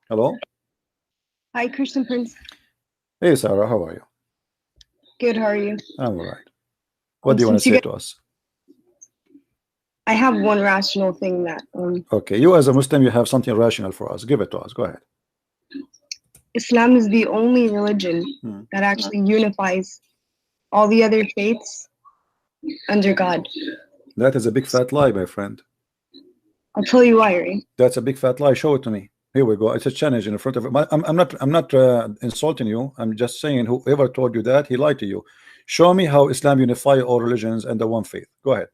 Hello. Hi, Christian Prince. Hey, Sarah. How are you? Good, how are you? I'm all right. What do you want to Since you say guys, to us? I have one rational thing that Okay, you as a Muslim, you have something rational for us. Give it to us. Go ahead. Islam is the only religion that actually unifies all the other faiths under God. That is a big fat lie, my friend. I'll tell you why, right? That's a big fat lie. Show it to me. Here we go. It's a challenge in front of it. I'm not insulting you. I'm just saying whoever told you that, he lied to you. Show me how Islam unify all religions and the one faith. Go ahead.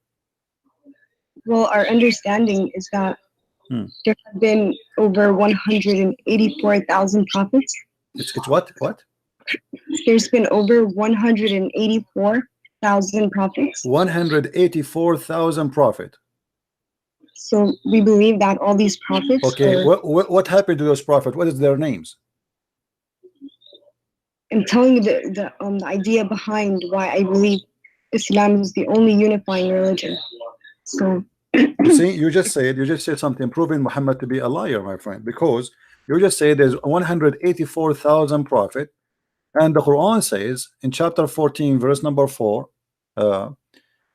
Well, our understanding is that there have been over 184,000 prophets. It's what? What? There's been over 184,000 prophets. 184,000 prophet. So we believe that all these prophets. Okay, what happened to those prophets? What is their names? I'm telling you the idea behind why I believe Islam is the only unifying religion. So you see, you just said something proving Muhammad to be a liar, my friend, because you just said there's 184,000 prophet, and the Quran says in chapter 14 verse number 4,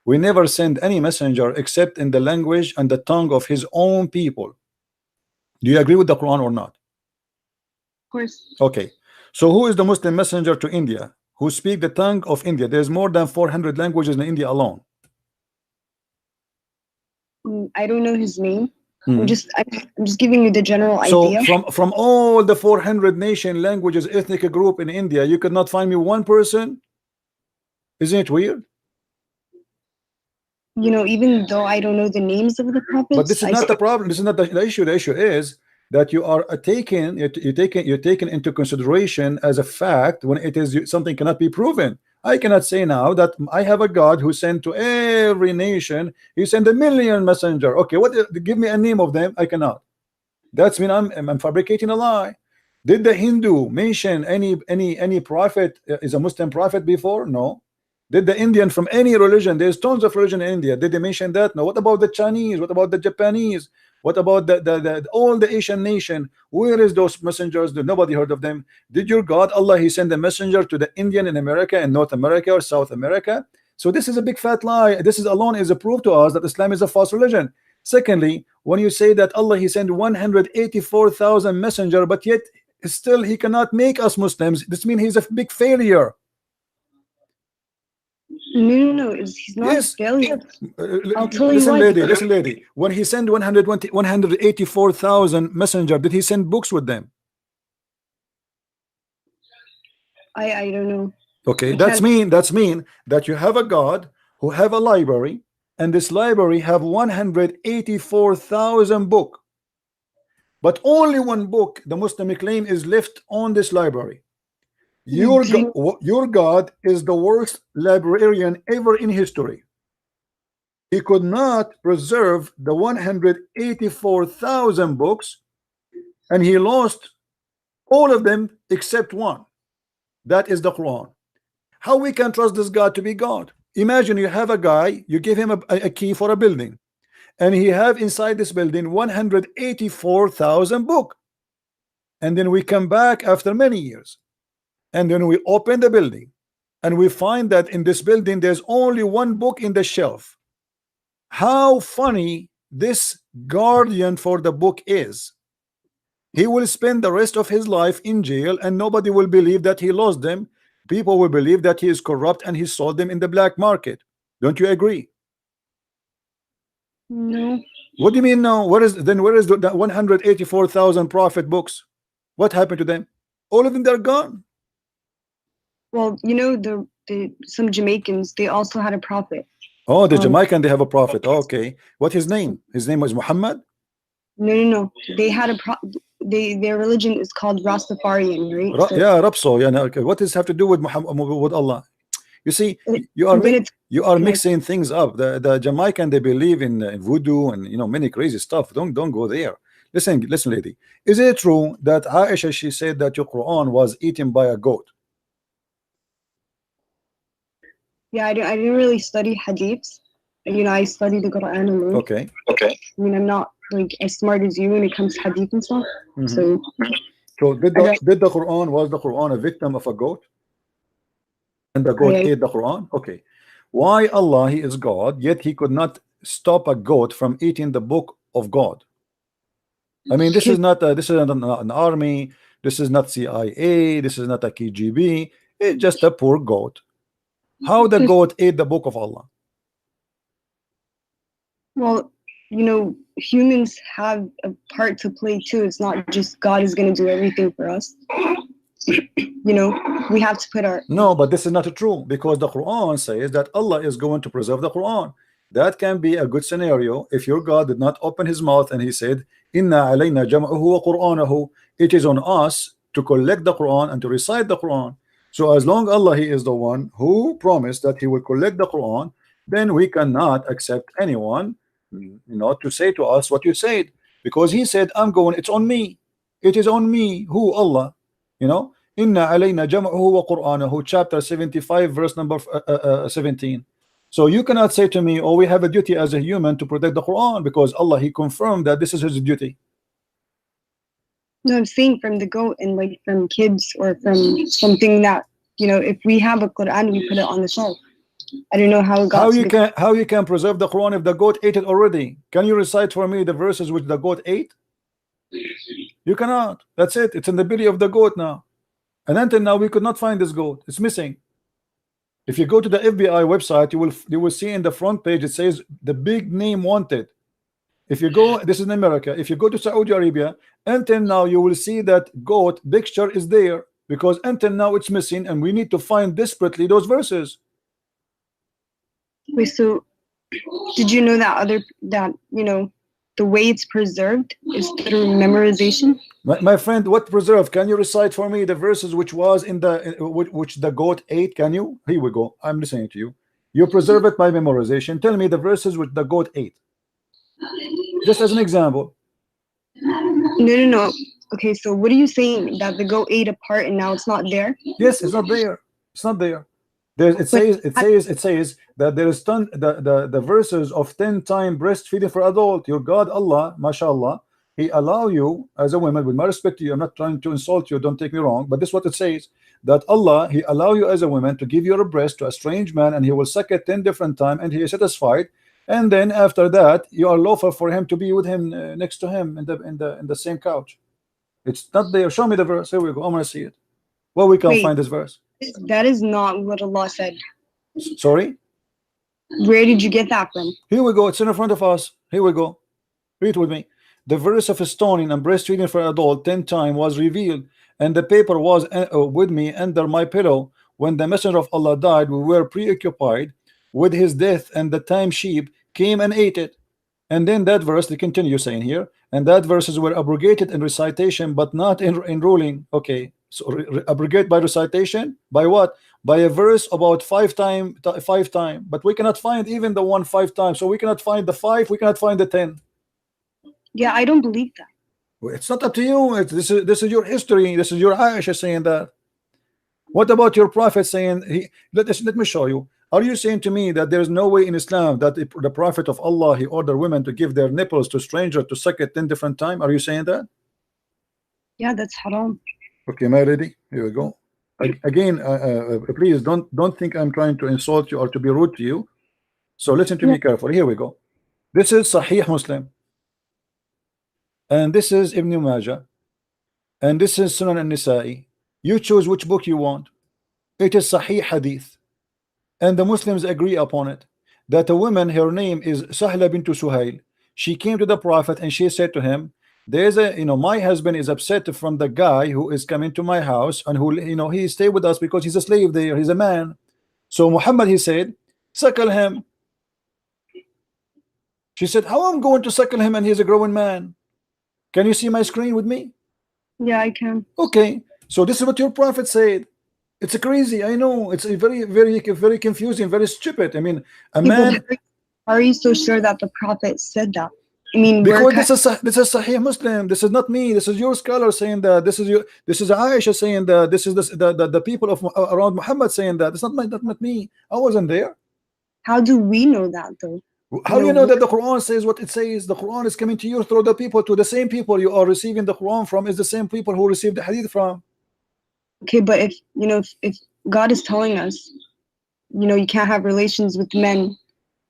we never send any messenger except in the language and the tongue of his own people. Do you agree with the Quran or not? Of course. Okay, so who is the Muslim messenger to India who speak the tongue of India? There's more than 400 languages in India alone. I don't know his name. I'm just giving you the general idea. So from all the 400 nation languages ethnic group in India, you could not find me one person. Isn't it weird? You know, even though I don't know the names of the prophets, but this is not the problem. This is not the issue. The issue is that you are you're taken into consideration as a fact when it is something cannot be proven. I cannot say now that I have a God who sent to every nation. He sent 1 million messenger. Okay, what? Give me a name of them. I cannot. That's mean I'm fabricating a lie. Did the Hindu mention any prophet is a Muslim prophet before? No. Did the Indian from any religion? There's tons of religion in India. Did they mention that? No. What about the Chinese? What about the Japanese? What about the all the Asian nation? Where is those messengers? Nobody heard of them. Did your God Allah He send a messenger to the Indian in America and North America or South America? So this is a big fat lie. This is alone is a proof to us that Islam is a false religion. Secondly, when you say that Allah He sent 184,000 messenger, but yet still He cannot make us Muslims, this means He's a big failure. No, he's not yes. a failure. I'll tell listen, you lady, listen, lady. When He sent 184,000 messenger, did He send books with them? I don't know. Okay, that's mean that you have a God who have a library, and this library have 184,000 book, but only one book the Muslim claim is left on this library. Your God is the worst librarian ever in history. He could not preserve the 184,000 books, and he lost all of them except one. That is the Quran. How we can trust this God to be God? Imagine you have a guy, you give him a key for a building, and he have inside this building 184,000 book, and then we come back after many years, and then we open the building, and we find that in this building there's only one book in the shelf. How funny this guardian for the book is. He will spend the rest of his life in jail, and nobody will believe that he lost them. People will believe that he is corrupt and he sold them in the black market. Don't you agree? No. What do you mean no? Where is the 184,000 prophet books? What happened to them? All of them, they're gone. Well, you know, some Jamaicans, they also had a prophet. Oh, the Jamaican, they have a prophet. Okay, what his name? His name was Muhammad? No. They had their religion is called Rastafarian, right? Yeah, Rapso. Yeah. Okay. What does this have to do with Muhammad, with Allah? You see, you are mixing things up. The Jamaican, they believe in voodoo and many crazy stuff. Don't go there. Listen, lady. Is it true that Aisha, she said that your Quran was eaten by a goat? Yeah, I didn't really study hadiths. I study the Quran alone. Okay. I mean, I'm not like as smart as you when it comes to hadith and stuff. So did the Quran, was the Quran a victim of a goat? And the goat ate the Quran? Okay. Why Allah, he is God, yet he could not stop a goat from eating the book of God? I mean, this is not an army, this is not CIA, this is not a KGB, it's just a poor goat. How the goat ate the book of Allah? Well, you know, humans have a part to play too. It's not just God is going to do everything for us. You know, we have to put our... No, but this is not true, because the Quran says that Allah is going to preserve the Quran. That can be a good scenario if your God did not open his mouth and he said, Inna alayna jam'uhu wa qur'anahu. It is on us to collect the Quran and to recite the Quran. So as long Allah, he is the one who promised that he will collect the Quran, then we cannot accept anyone, you know, to say to us what you said, because he said, I'm going, it's on me. It is on me. Who? Allah. You know, Inna alayna jam'uhu wa qur'anahu, chapter 75, verse number 17. So you cannot say to me, oh, we have a duty as a human to protect the Quran, because Allah, he confirmed that this is his duty. No, I'm saying from the goat and like from kids or from something that, you know, if we have a Quran, we put it on the shelf. I don't know how it got how you can preserve the Quran if the goat ate it already? Can you recite for me the verses which the goat ate? You cannot. That's it. It's in the belly of the goat now. And until now we could not find this goat. It's missing. If you go to the FBI website, you will see in the front page it says the big name wanted. If you go, this is in America, if you go to Saudi Arabia, until now you will see that goat picture is there, because until now it's missing, and we need to find desperately those verses. Wait, so did you know that you know the way it's preserved is through memorization? My friend, what preserved? Can you recite for me the verses which was in the which the goat ate? Can you? Here we go. I'm listening to you. You preserve it by memorization. Tell me the verses which the goat ate. Just as an example. No. Okay, so what are you saying? That the goat ate a part and now it's not there? Yes, it's not there. It's not there. It says that there is the verses of 10 times breastfeeding for adult. Your God Allah, mashallah, he allow you as a woman, with my respect to you, I'm not trying to insult you, don't take me wrong, but this is what it says, that Allah, he allow you as a woman to give your breast to a strange man, and he will suck it 10 different times, and he is satisfied, and then after that you are lawful for him to be with him next to him in the same couch. It's not there. Show me the verse. Here we go. I'm gonna see it. Well, we can't find this verse. That is not what Allah said. Sorry? Where did you get that from? Here we go. It's in front of us. Here we go. Read with me. The verse of stoning and breastfeeding for adult 10 times was revealed, and the paper was with me under my pillow. When the messenger of Allah died, we were preoccupied with his death, and the time sheep came and ate it. And then that verse, they continue saying here, and that verses were abrogated in recitation, but not in ruling. Okay, so abrogate by recitation, by what? By a verse about 5 times, but we cannot find even the one 5 times. So we cannot find the 5, we cannot find the 10. Yeah, I don't believe that. Well, it's not up to you. This is your history. This is your Aisha saying that. What about your prophet saying let me show you. Are you saying to me that there is no way in Islam that the prophet of Allah, he ordered women to give their nipples to strangers to suck it 10 different times? Are you saying that? Yeah, that's haram. Okay, am I ready? Here we go. Again, please don't think I'm trying to insult you or to be rude to you. So listen to me carefully. Here we go. This is Sahih Muslim, and this is Ibn Majah, and this is Sunan al-Nisa'i. You choose which book you want. It is Sahih Hadith, and the Muslims agree upon it, that a woman, her name is Sahla bint Suhail. She came to the Prophet and she said to him, there's a, my husband is upset from the guy who is coming to my house, and who, he stay with us because he's a slave there, he's a man. So Muhammad, he said, suckle him. She said, how I'm going to suckle him and he's a growing man? Can you see my screen with me? Yeah, I can. Okay, so this is what your prophet said. It's crazy, I know. It's very confusing, very stupid. I mean, a man. Are you so sure that the prophet said that? I mean, because this is Sahih Muslim. This is not me. This is your scholar saying that. This is Aisha saying that. This is the people of around Muhammad saying that. It's not me. I wasn't there. How do we know that though? How you know that the Quran says what it says? The Quran is coming to you through the people, to the same people you are receiving the Quran from is the same people who received the hadith from. Okay, but if you know, if God is telling us, you know, you can't have relations with men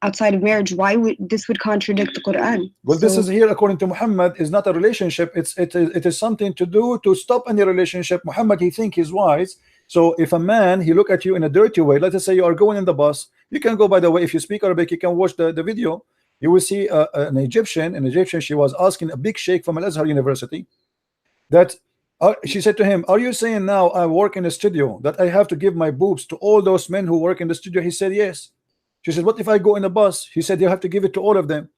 outside of marriage, why would this would contradict the Quran? Well, this is here according to Muhammad is not a relationship. It is something to do to stop any relationship. Muhammad, he think he's wise. So if a man he look at you in a dirty way, let us say you are going in the bus, you can go, by the way, if you speak Arabic, you can watch the video. You will see an Egyptian, she was asking a big sheikh from Al Azhar University that she said to him, are you saying now I work in a studio that I have to give my boobs to all those men who work in the studio? He said yes. She said, what if I go in a bus? He said, you have to give it to all of them.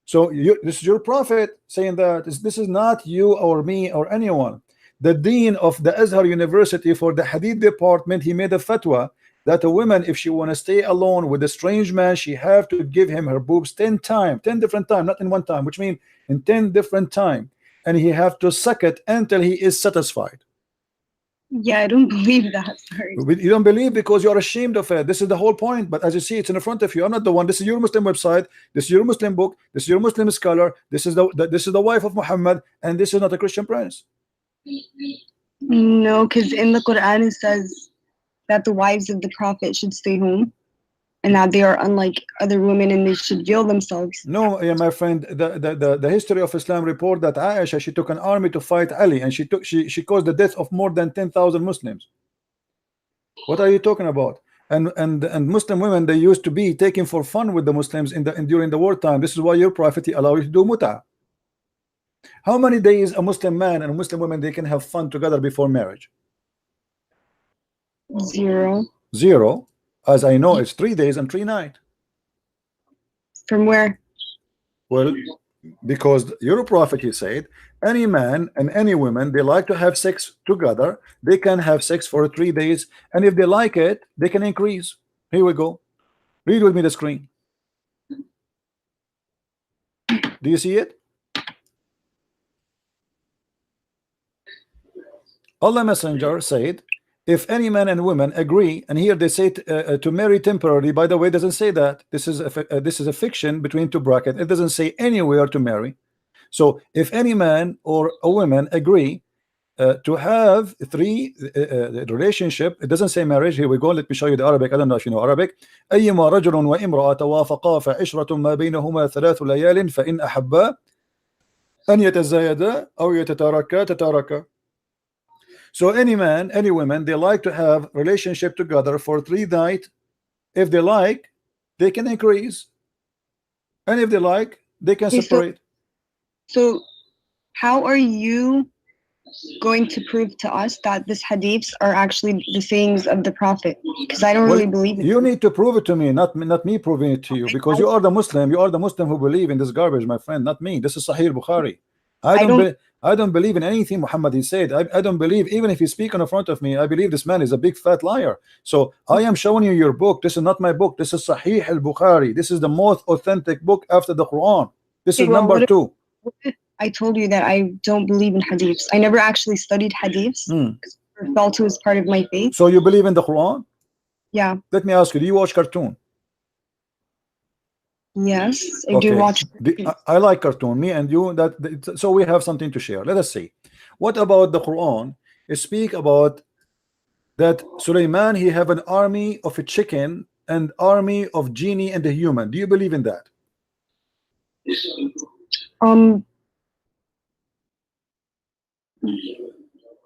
So this is your prophet saying that this is not you or me or anyone. The dean of the Azhar University for the Hadith department, he made a fatwa that a woman, if she want to stay alone with a strange man, she have to give him her boobs 10 times, 10 different times, not in one time, which means in 10 different times, and he have to suck it until he is satisfied. Yeah, I don't believe that. Sorry. You don't believe because you are ashamed of it. This is the whole point. But as you see, it's in front of you. I'm not the one. This is your Muslim website. This is your Muslim book. This is your Muslim scholar. This is the wife of Muhammad, and this is not a Christian prince. No, because in the Quran it says that the wives of the Prophet should stay home, and that they are unlike other women, and they should yield themselves. No, yeah, my friend. The history of Islam report that Aisha, she took an army to fight Ali, and she caused the death of more than 10,000 Muslims. What are you talking about? And Muslim women, they used to be taken for fun with the Muslims during the wartime. This is why your prophet allowed you to do muta. How many days a Muslim man and a Muslim woman they can have fun together before marriage? 0. 0. As I know, it's 3 days and 3 nights. From where? Well, because your prophet, he said, any man and any woman, they like to have sex together. They can have sex for 3 days, and if they like it, they can increase. Here we go. Read with me the screen. Do you see it? Allah Messenger said, if any man and woman agree, and here they say to marry temporarily. By the way, it doesn't say that. This is a fiction between two brackets. It doesn't say anywhere to marry. So if any man or a woman agree to have 3 relationship, it doesn't say marriage. Here we go. Let me show you the Arabic. I don't know if you know Arabic. أيما رجل وامرأة توافقا فعشرة ما بينهما 3 ليال فإن أحبا أن يتزايدا أو يتتاركا تتاركا. So any man, any woman, they like to have relationship together for 3 nights. If they like, they can increase, and if they like, they can separate. So how are you going to prove to us that these hadiths are actually the sayings of the Prophet? Because I don't really believe it. You need to prove it to me, not me proving it to you, because you are the Muslim. You are the Muslim who believe in this garbage, my friend, not me. This is Sahih Bukhari. I don't believe in anything Muhammad he said. I don't believe, even if you speak in front of me, I believe this man is a big fat liar. So I am showing you your book. This is not my book. This is Sahih al-Bukhari. This is the most authentic book after the Quran. This is number 2. I told you that I don't believe in hadiths. I never actually studied hadiths because I felt it was part of my faith. So you believe in the Quran? Yeah. Let me ask you, do you watch cartoon? Yes, I do watch. I like cartoon. Me and you, so we have something to share. Let us see. What about the Quran? It speak about that Sulaiman, he have an army of a chicken and army of genie and a human. Do you believe in that?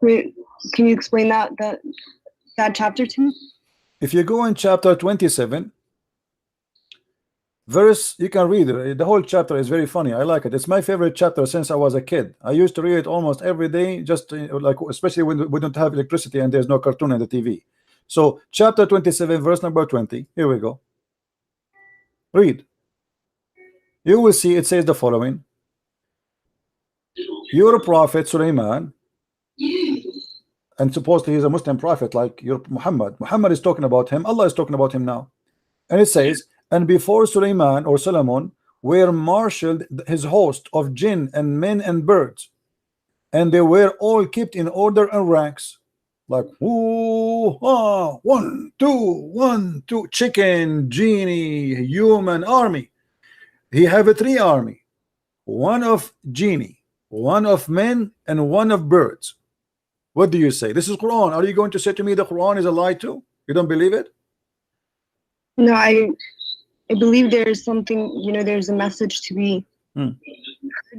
Wait, can you explain that chapter to me? If you go in chapter 27 verse, you can read it. The whole chapter is very funny. I like it. It's my favorite chapter since I was a kid. I used to read it almost every day, just like, especially when we don't have electricity and there's no cartoon on the TV. So chapter 27 verse number 20, here we go. Read. You will see it says the following: your prophet Sulaiman, and supposedly he's a Muslim prophet like your Muhammad is talking about him. Allah is talking about him now. And it says, and before Sulaiman or Solomon were marshaled his host of jinn and men and birds, and they were all kept in order and ranks, like 1 2 1 2, chicken, genie, human army. He have a three army, one of genie, one of men, and one of birds. What do you say? This is Quran. Are you going to say to me the Quran is a lie too? You don't believe it? No, I believe there is something, you know, there's a message to be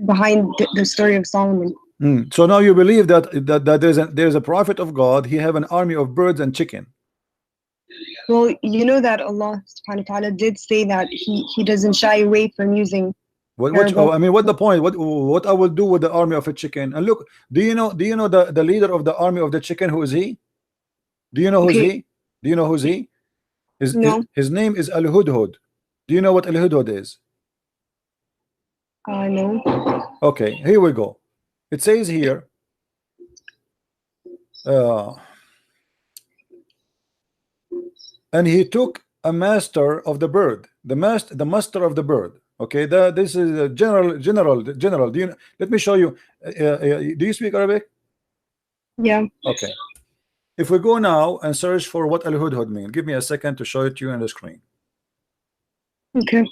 behind the story of Solomon. So now you believe that there's a prophet of God. He have an army of birds and chicken. Well, you know that Allah subhanahu wa ta'ala did say that he doesn't shy away from using I mean, what the point? What I will do with the army of a chicken? And look, do you know the leader of the army of the chicken? Who is he? Do you know who's he? Do you know who's he? His name is Al Hudhud. Do you know what Al Hudhud is? No. Okay, here we go. It says here, and he took a master of the bird, the master of the bird. Okay, this is a general. Do you? Let me show you. Do you speak Arabic? Yeah. Okay. If we go now and search for what Al Hudhud mean, give me a second to show it to you on the screen. Okay.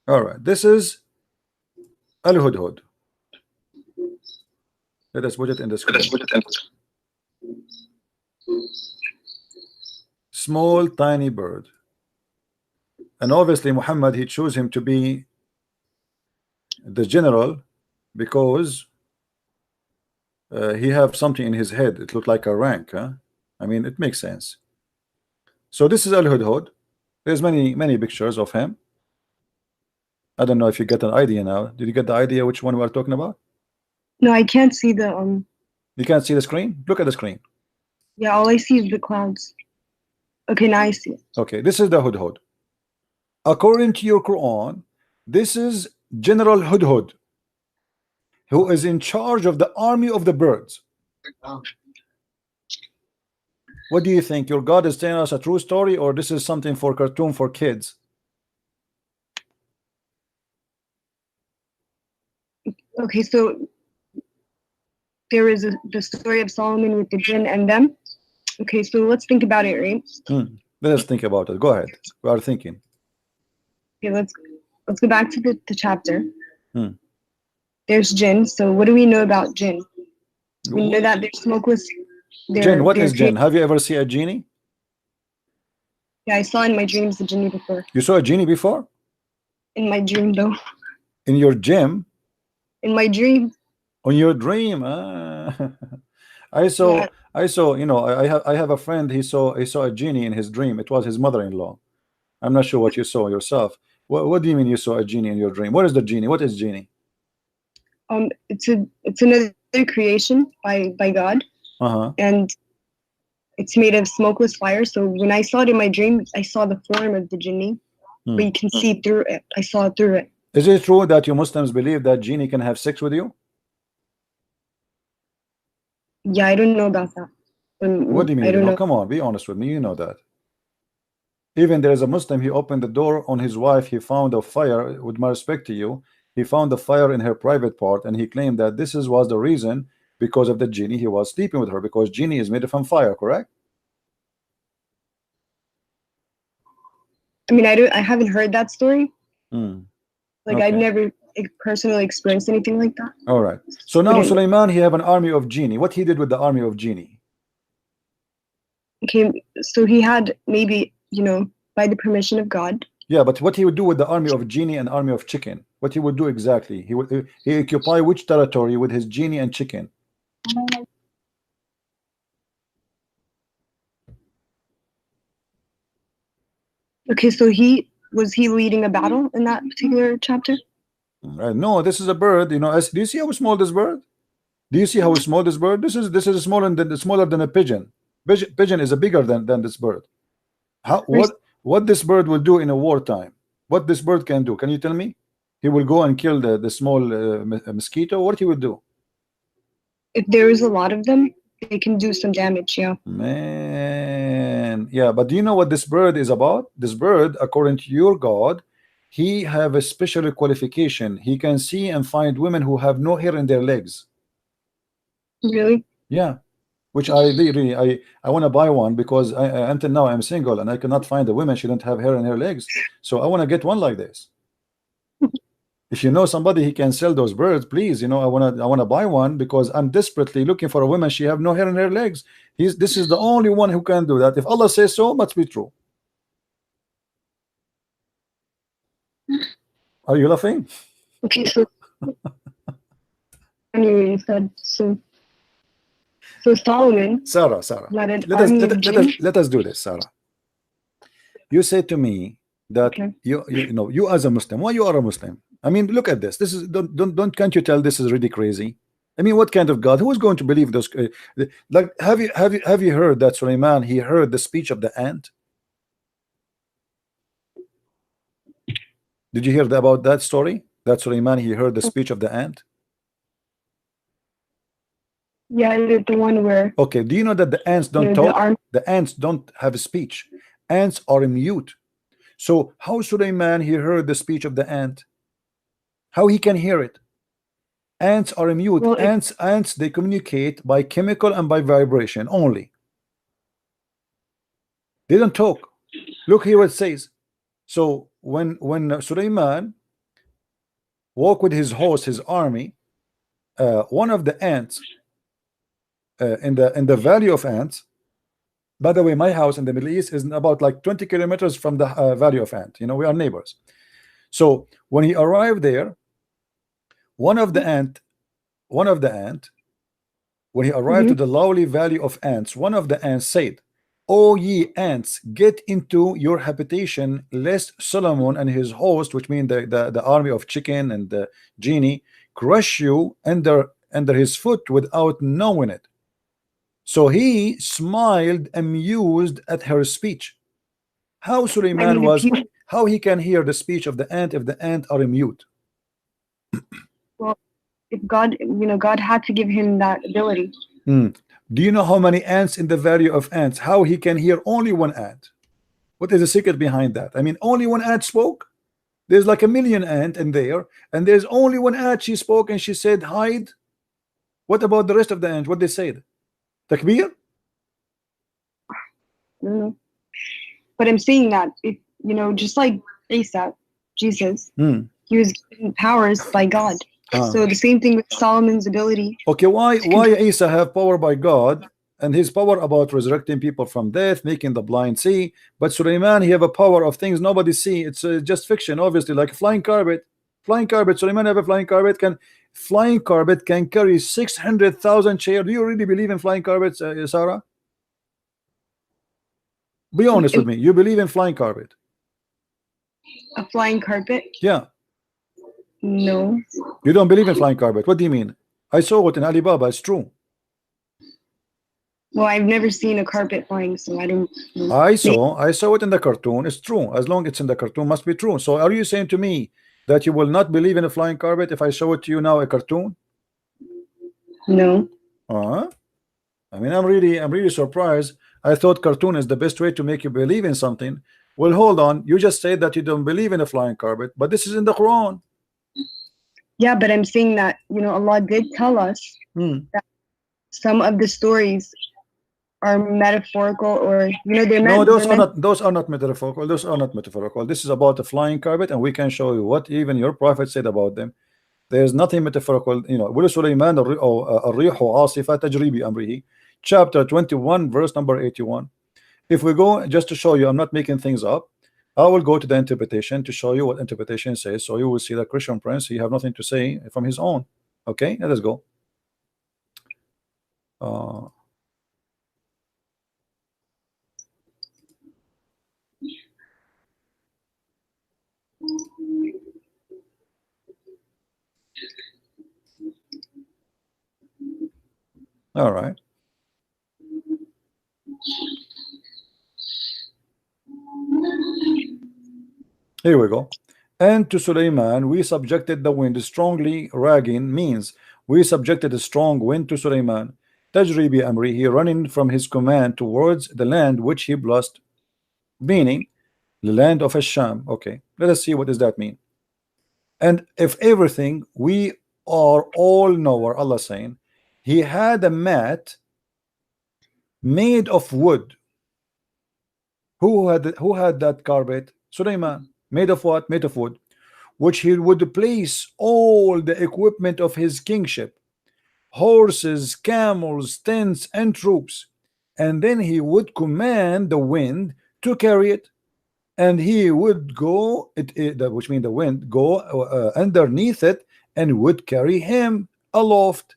All right, this is Al Hudhud. Let us put it in the screen. Small, tiny bird. And obviously Muhammad, he chose him to be the general because he have something in his head. It looked like a rank, huh? I mean, it makes sense. So this is Al Hudhud. There's many pictures of him. I don't know if you get an idea now. Did you get the idea which one we are talking about? No, I can't see the You can't see the screen? Look at the screen. Yeah, all I see is the clouds. Okay, now I see it. Okay, this is the Hudhud. According to your Quran, this is General Hudhud, who is in charge of the army of the birds. What do you think? Your God is telling us a true story, or this is something for cartoon for kids? Okay, so there is the story of Solomon with the jinn and them. Okay, so let's think about it, right? Let us think about it. Go ahead. We are thinking. Okay, let's go back to the chapter. There's jinn. So what do we know about jinn? We know that they're smokeless. Jinn, what is jinn? Have you ever seen a genie? Yeah, I saw in my dreams the genie before. You saw a genie before? In my dream, though. In your gym? In my dream. On your dream? I saw. You know, I have a friend. He saw a genie in his dream. It was his mother-in-law. I'm not sure what you saw yourself. What do you mean you saw a genie in your dream? What is the genie? What is genie? It's another creation by God. And it's made of smokeless fire. So when I saw it in my dream, I saw the form of the genie, but you can see through it. I saw through it. Is it true that you Muslims believe that genie can have sex with you? Yeah, I don't know about that. What do you mean? I don't know. Come on, be honest with me. You know that. Even there is a Muslim, he opened the door on his wife, he found a fire. With my respect to you, he found the fire in her private part, and he claimed that this was the reason, because of the genie he was sleeping with her, because genie is made from fire, correct? I mean, I haven't heard that story. Like Okay. I've never personally experienced anything like that. All right. So now Sulaiman, he have an army of genie. What he did with the army of genie? Okay, so he had maybe, you know, by the permission of God. Yeah, but what he would do with the army of genie and army of chicken? What he would do exactly? He occupy which territory with his genie and chicken? Okay, so was he leading a battle in that particular chapter? No, this is a bird. You know, do you see how small this bird? Do you see how small this bird? This is smaller than a pigeon. Pigeon is bigger than this bird. What this bird will do in a wartime? What this bird can do? Can you tell me? He will go and kill the small mosquito. What he would do? If there is a lot of them, they can do some damage. Yeah. Man, yeah. But do you know what this bird is about? This bird, according to your God, he have a special qualification. He can see and find women who have no hair in their legs. Really? Yeah, which I really I want to buy one because until now I'm single and I cannot find a woman. She don't have hair in her legs, so I want to get one like this. If you know somebody he can sell those birds, please, you know, I want to buy one because I'm desperately looking for a woman. She have no hair in her legs. This is the only one who can do that. If Allah says so, must be true. Are you laughing? Okay, so anyway, you said so Solomon. Sarah, let us do this, Sarah. You say to me that Okay. you know, you as a Muslim, why you are a Muslim? I mean, look at this. This is don't can't you tell this is really crazy? I mean, what kind of God? Who is going to believe those? Like, have you heard that Sulaiman he heard the speech of the ant? Did you hear about that story? That Sulaiman he heard the speech of the ant. Yeah, the one where. Okay, do you know that the ants don't talk? The ants don't have a speech. Ants are mute. So how Sulaiman he heard the speech of the ant? How he can hear it? Ants are mute. Well, ants they communicate by chemical and by vibration only. They don't talk. Look here what it says. So when Sulaiman walked with his host, his army, one of the ants in the valley of ants. By the way, my house in the Middle East is about like 20 kilometers from the valley of ant. You know, we are neighbors. So when he arrived there, one of the ant, when he arrived to the lowly valley of ants, one of the ants said, "O ye ants, get into your habitation, lest Solomon and his host," which mean the army of chicken and the genie, "crush you under his foot without knowing it." So he smiled, amused at her speech. How Sulaiman how he can hear the speech of the ant if the ant are mute? Well, if God, you know, God had to give him that ability. Do you know how many ants in the valley of ants? How he can hear only one ant? What is the secret behind that? I mean, only one ant spoke. There's like a million ant in there, and there's only one ant. She spoke and she said, "Hide." What about the rest of the ants? What they said? Takbir? But I'm saying that if you know, just like Isa, Jesus, he was given powers by God. So the same thing with Solomon's ability. Okay, why Isa have power by God and his power about resurrecting people from death, making the blind see, but Sulaiman he have a power of things nobody see. It's just fiction, obviously, like a flying carpet. Sulaiman have a flying carpet. Flying carpet can carry 600,000 chairs. Do you really believe in flying carpets, Sarah? Be honest with me. You believe in flying carpet? A flying carpet? Yeah. No. You don't believe in flying carpet? What do you mean? I saw it in Alibaba. It's true. Well, I've never seen a carpet flying, so I don't know. I saw it in the cartoon. It's true. As long as it's in the cartoon, must be true. So are you saying to me that you will not believe in a flying carpet if I show it to you now, a cartoon? No. I mean, I'm really surprised. I thought cartoon is the best way to make you believe in something. Well, hold on. You just said that you don't believe in a flying carpet, but this is in the Quran. Yeah, but I'm saying that, you know, Allah did tell us that some of the stories are metaphorical, or you know, they're no, those are not metaphorical. Those are not metaphorical. This is about a flying carpet, and we can show you what even your prophet said about them. There's nothing metaphorical. You know, Sulaiman chapter 21 verse number 81. If we go, just to show you, I'm not making things up, I will go to the interpretation to show you what interpretation says, so you will see that Christian Prince, he have nothing to say from his own. Okay, let us go. All right. Here we go. And to Sulaiman we subjected the wind strongly. Ragging means we subjected a strong wind to Sulaiman. Tajri bi amri, he running from his command towards the land which he blessed, meaning the land of Asham. Okay, let us see what does that mean. And if everything we are all knower, Allah saying, he had a mat made of wood. Who had that carpet? Sulaiman. Made of what? Made of wood, which he would place all the equipment of his kingship, horses, camels, tents, and troops, and then he would command the wind to carry it, and he would go which means the wind go underneath it and would carry him aloft,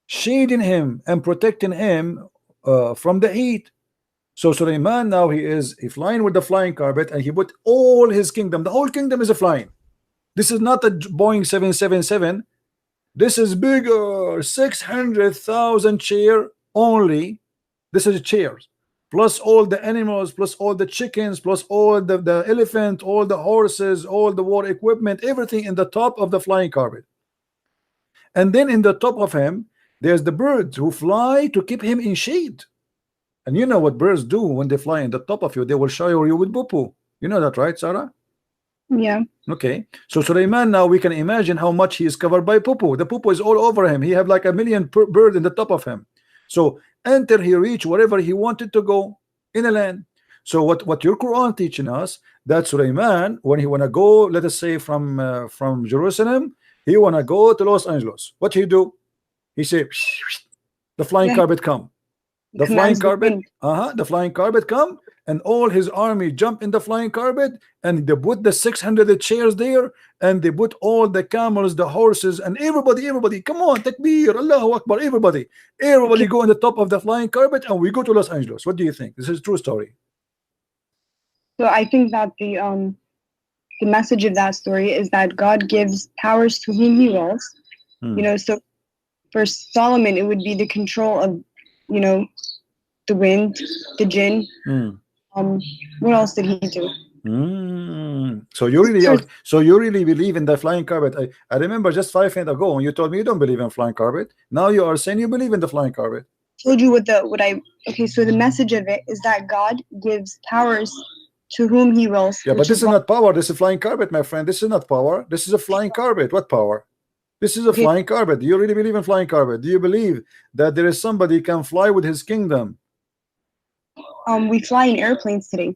shading him and protecting him from the heat. So Suleiman now he flying with the flying carpet, and he put all his kingdom, the whole kingdom is a flying. This is not a Boeing 777. This is bigger, 600,000 chair only. This is chairs, plus all the animals, plus all the chickens, plus all the elephant, all the horses, all the war equipment, everything in the top of the flying carpet. And then in the top of him, there's the birds who fly to keep him in shade. And you know what birds do when they fly in the top of you? They will shower you with poo-poo. You know that, right, Sarah? Yeah. Okay. So Suleiman, now we can imagine how much he is covered by poo-poo. The poo-poo is all over him. He have like 1 million bird in the top of him. So until he reach wherever he wanted to go in a land. So what your Quran teaching us, that Suleiman, when he wanna go, let us say from Jerusalem, he wanna go to Los Angeles. What he do? He say, the flying carpet come. The flying carpet, the flying carpet come, and all his army jump in the flying carpet, and they put the 600 chairs there, and they put all the camels, the horses, and everybody, come on, takbir, Allahu Akbar, everybody go on the top of the flying carpet, and we go to Los Angeles. What do you think? This is a true story. So I think that the message of that story is that God gives powers to whom He wills. You know, so for Solomon, it would be the control of, you know, the wind, the jinn. What else did he do? So you really believe in the flying carpet? I remember just 5 minutes ago when you told me you don't believe in flying carpet. Now you are saying you believe in the flying carpet. Told you okay, so the message of it is that God gives powers to whom He wills. Yeah, but this is not power. This is flying carpet, my friend. This is not power. This is a flying carpet. What power? This is a flying carpet. Do you really believe in flying carpet? Do you believe that there is somebody can fly with his kingdom? We fly in airplanes today.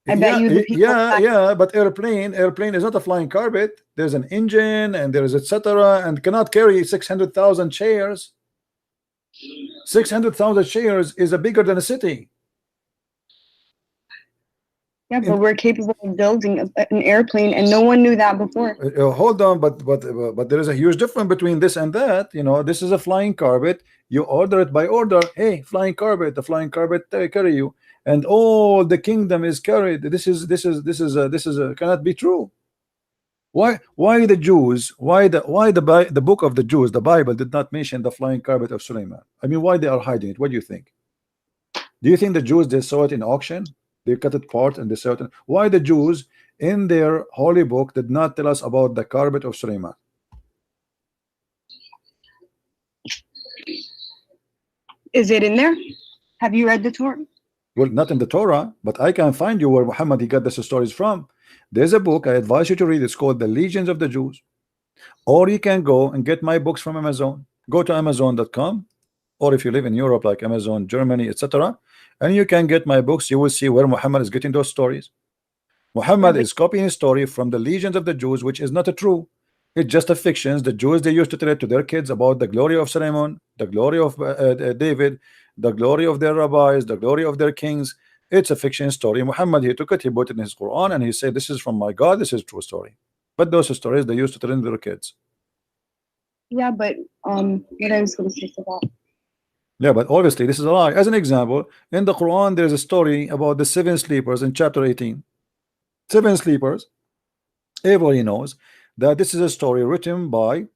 I bet you the people but airplane is not a flying carpet. There's an engine and there is etc. and cannot carry 600,000 chairs. 600,000 chairs is bigger than a city. Yeah, but we're capable of building an airplane, and no one knew that before. Hold on, but there is a huge difference between this and that. You know, this is a flying carpet. You order it by order. Hey, flying carpet, the flying carpet carry you, and all the kingdom is carried. This is cannot be true. Why the Jews? Why the book of the Jews, the Bible, did not mention the flying carpet of Suleiman? I mean, why they are hiding it? What do you think? Do you think the Jews, they saw it in auction? They cut it apart and they sell it. Why the Jews in their holy book did not tell us about the carpet of Suleiman? Is it in there? Have you read the Torah? Well, not in the Torah, but I can find you where Muhammad he got these stories from. There's a book I advise you to read. It's called The Legions of the Jews. Or you can go and get my books from Amazon. Go to Amazon.com, or if you live in Europe like Amazon, Germany, etc., and you can get my books. You will see where Muhammad is getting those stories. Muhammad is copying a story from the Legions of the Jews, which is not a true. It's just a fiction. The Jews, they used to tell it to their kids about the glory of Solomon, the glory of David, the glory of their rabbis, the glory of their kings. It's a fiction story. Muhammad, he took it, he put it in his Quran, and he said, this is from my God, this is a true story. But those stories they used to tell in their kids. Yeah, but what I was going to say to that. Yeah, but obviously this is a lie. As an example, in the Quran there's a story about the 7 sleepers in chapter 18. 7 sleepers. Everybody knows that this is a story written by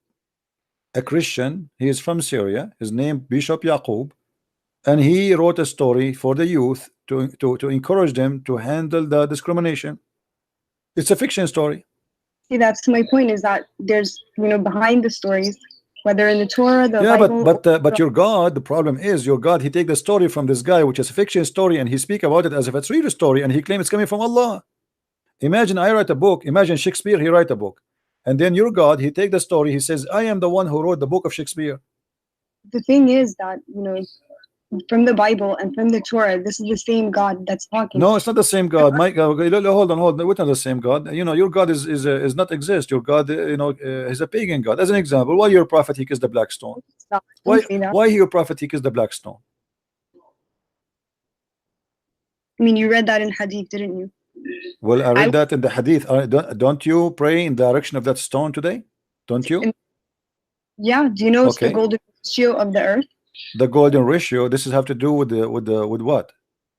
a Christian. He is from Syria. His name Bishop Yaqub, and he wrote a story for the youth to encourage them to handle the discrimination. It's a fiction story. See, that's my point, is that there's, you know, behind the stories, whether in the Torah, the yeah, Bible, but your God, the problem is your God, he take the story from this guy, which is a fiction story, and he speak about it as if it's real story, and he claims it's coming from Allah. Imagine I write a book. Imagine Shakespeare, he write a book, and then your God, he take the story, he says, I am the one who wrote the book of Shakespeare. the thing is that, you know, from the Bible and from the Torah, this is the same God that's talking. No, it's not the same God. My God, hold on. We're not the same God. You know, your God is not exist. Your God, you know, is a pagan God. As an example, why your prophet he kissed the black stone? Why your prophet he kissed the black stone? I mean, you read that in Hadith, didn't you? Well, I read that in the Hadith. Don't you pray in the direction of that stone today? Don't you? Yeah. Do you know it's the golden ratio of the earth? The golden ratio. This is have to do with what?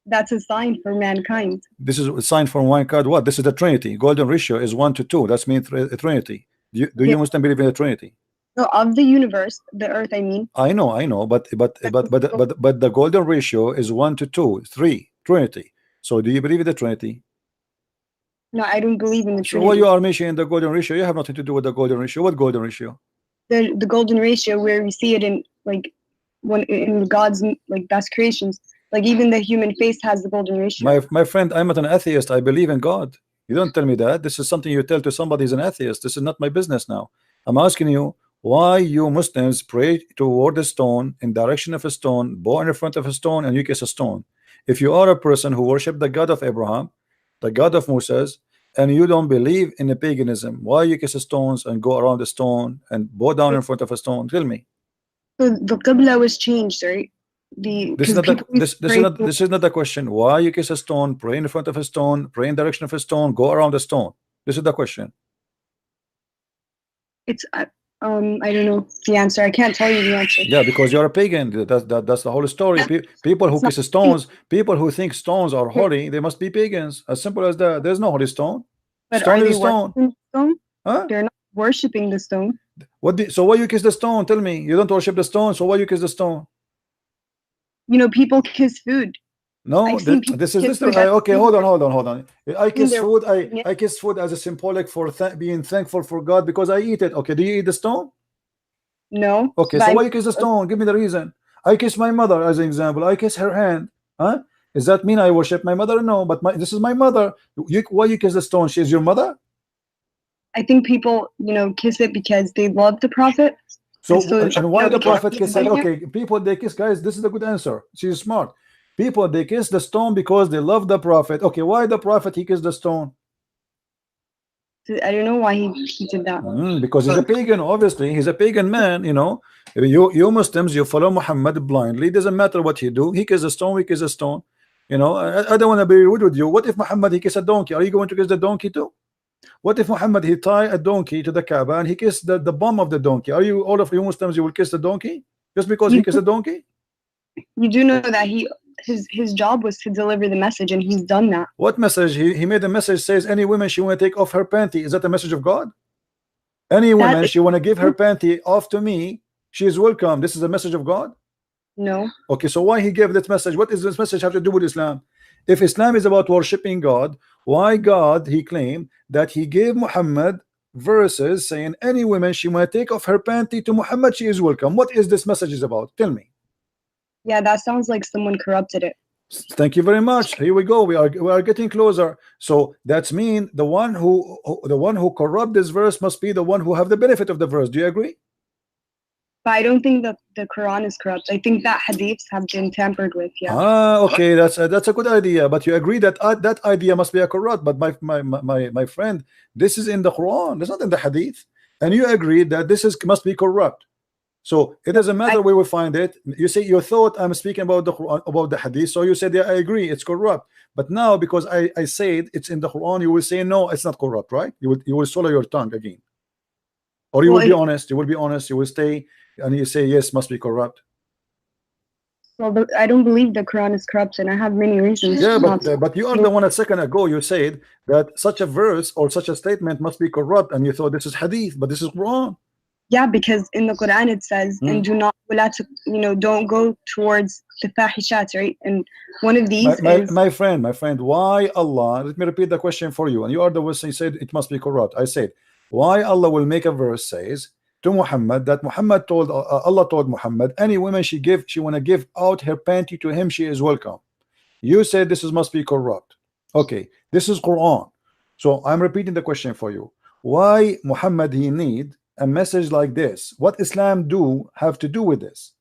That's a sign for mankind. This is a sign for mankind. What? This is the Trinity. Golden ratio is 1 to 2. That's mean Trinity. Do you Muslim believe in the Trinity? No, of the universe, the earth. I mean. I know, but the golden ratio is 1 to 2, 3. Trinity. So do you believe in the Trinity? No, I don't believe in the Trinity. So why you are mentioning the golden ratio? You have nothing to do with the golden ratio. What golden ratio? The golden ratio, where we see it in like when in God's like best creations. Like even the human face has the golden ratio. My friend, I'm not an atheist. I believe in God. You don't tell me that. This is something you tell to somebody who's an atheist. This is not my business now. I'm asking you why you Muslims pray toward a stone, in direction of a stone, bow in front of a stone, and you kiss a stone. If you are a person who worship the God of Abraham, the God of Moses, and you don't believe in the paganism, why you kiss stones and go around the stone and bow down in front of a stone? Tell me. So the Qibla was changed, right? This is not the question. Why you kiss a stone, pray in front of a stone, pray in direction of a stone, go around the stone? This is the question. It's I don't know the answer. I can't tell you the answer. Yeah, because you're a pagan. That's the whole story. People who kiss stones, people who think stones are holy, they must be pagans. As simple as that. There's no holy stone. But stone are is they stone. worshiping the stone? Huh? They're not worshiping the stone. So why you kiss the stone? Tell me. You don't worship the stone, so why you kiss the stone? You know, people kiss food. No, this is okay. Hold on. I kiss food. I kiss food as a symbolic for being thankful for God because I eat it. Okay, do you eat the stone? No. Okay, so why you kiss the stone? Give me the reason. I kiss my mother as an example. I kiss her hand. Huh? Does that mean I worship my mother? No, but this is my mother. Why you kiss the stone? She is your mother? I think people, you know, kiss it because they love the prophet. So and why the prophet kiss it? Okay, people they kiss, guys. This is a good answer. She's smart. People they kiss the stone because they love the prophet. Okay, why the prophet he kissed the stone? I don't know why he did that. Because he's a pagan. Obviously, he's a pagan man. You know, you Muslims, you follow Muhammad blindly. It doesn't matter what he do. He kisses a stone. We kiss a stone. You know, I don't want to be rude with you. What if Muhammad he kiss a donkey? Are you going to kiss the donkey too? What if Muhammad he tie a donkey to the Kaaba and he kissed the bum of the donkey? Are you all of you Muslims you will kiss the donkey just because he kissed a donkey? You do know that his job was to deliver the message, and he's done that. What message? He made a message says any woman she want to take off her panty. Is that a message of God? Any woman she want to give her panty off to me, she is welcome. This is a message of God? No. Okay, so why he gave this message? What does this message have to do with Islam? If Islam is about worshiping God, why God he claimed that he gave Muhammad verses saying any woman she might take off her panty to Muhammad, she is welcome? What is this message is about? Tell me. Yeah, that sounds like someone corrupted it. Thank you very much. Here we go. We are getting closer. So that's mean the one who corrupt this verse must be the one who have the benefit of the verse. Do you agree? But I don't think that the Quran is corrupt. I think that hadiths have been tampered with. Yeah. Okay, that's a good idea. But you agree that that idea must be a corrupt. But my friend, this is in the Quran. It's not in the hadith. And you agree that this must be corrupt. So it doesn't matter where we find it. You say you thought I'm speaking about the Quran, about the hadith. So you said, yeah, I agree, it's corrupt. But now because I said it's in the Quran, you will say no, it's not corrupt, right? You will swallow your tongue again. Or you will be honest. You will be honest. You will stay and you say yes, must be corrupt. Well, I don't believe the Quran is corrupt, and I have many reasons. Yeah, but you are the one a second ago you said that such a verse or such a statement must be corrupt, and you thought this is hadith, but this is Quran. Yeah, because in the Quran it says, and do not, don't go towards the fahishat, right? And one of these my friend, why Allah? Let me repeat the question for you. And you are the one who said it must be corrupt. I said, why Allah will make a verse says to Muhammad that Muhammad told Allah told Muhammad any woman she want to give out her panty to him, she is welcome. You said this must be corrupt. Okay, this is Quran. So I'm repeating the question for you. Why Muhammad he need a message like this? What Islam have to do with this?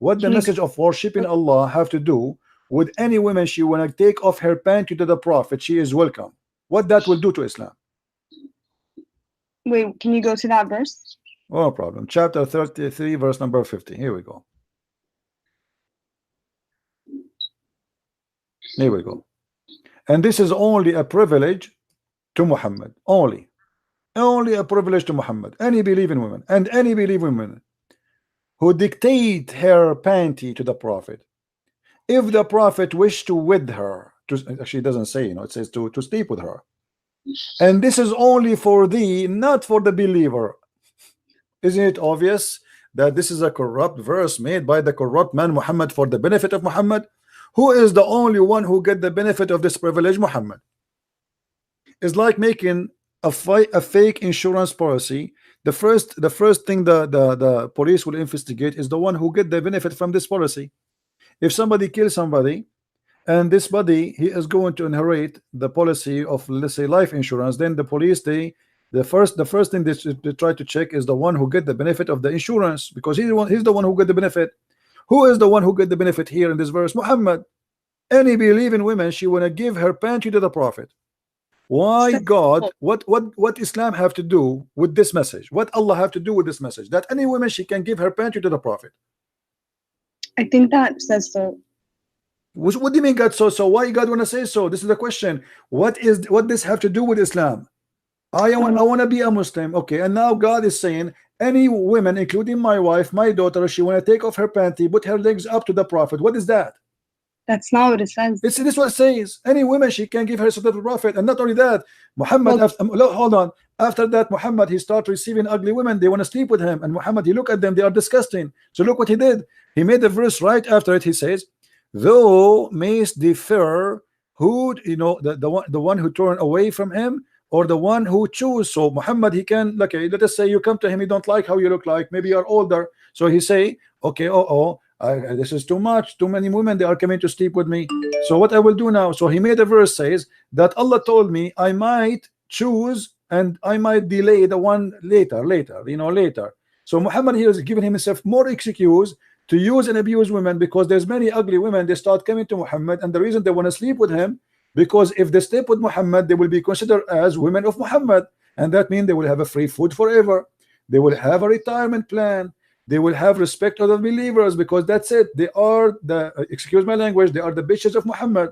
What the message of worshiping Allah have to do with any woman she wanna take off her panty to the Prophet? She is welcome. What that will do to Islam? Wait, can you go to that verse? No problem. Chapter 33, verse number 50. Here we go. Here we go. And this is only a privilege to Muhammad. Only a privilege to Muhammad. Any believing woman and any believing woman who dictate her panty to the Prophet. If the Prophet wished to wed her, actually it doesn't say, it says to sleep with her. And this is only for thee, not for the believer. Isn't it obvious that this is a corrupt verse made by the corrupt man Muhammad for the benefit of Muhammad? Who is the only one who get the benefit of this privilege? Muhammad. It's like making a fake insurance policy. The first thing the police will investigate is the one who get the benefit from this policy. If somebody kills somebody and this body, he is going to inherit the policy of, let's say, life insurance, then the police, the first thing they try to check is the one who get the benefit of the insurance, because he's the one who get the benefit. Who is the one who get the benefit here in this verse? Muhammad. Any believing woman, she wanna give her panty to the Prophet. Why God? What Islam have to do with this message? What Allah have to do with this message? That any woman she can give her panty to the Prophet. I think that says so. What do you mean God so? Why God wanna say so? This is the question. What this have to do with Islam? I want to be a Muslim, okay, and now God is saying any woman, including my wife, my daughter, she want to take off her panty, put her legs up to the Prophet. What is that? That's not what it says. This is what it says. Any woman, she can give herself to the Prophet. And not only that, Muhammad, hold on, after that, Muhammad, he started receiving ugly women. They want to sleep with him, and Muhammad, he look at them, they are disgusting. So look what he did. He made a verse right after it. He says, thou mayst defer who, the one who turn away from him, or the one who choose. So Muhammad, he can, okay, let us say you come to him, he don't like how you look like, maybe you're older, so he say, okay, this is too much, too many women, they are coming to sleep with me, so what I will do now? So he made a verse says that Allah told me I might choose and I might delay the one later. So Muhammad here is giving himself more excuse to use and abuse women, because there's many ugly women, they start coming to Muhammad, and the reason they want to sleep with him, because if they sleep with Muhammad, they will be considered as women of Muhammad, and that means they will have a free food forever, they will have a retirement plan, they will have respect of the believers, because that's it, they are the, excuse my language, they are the bitches of Muhammad.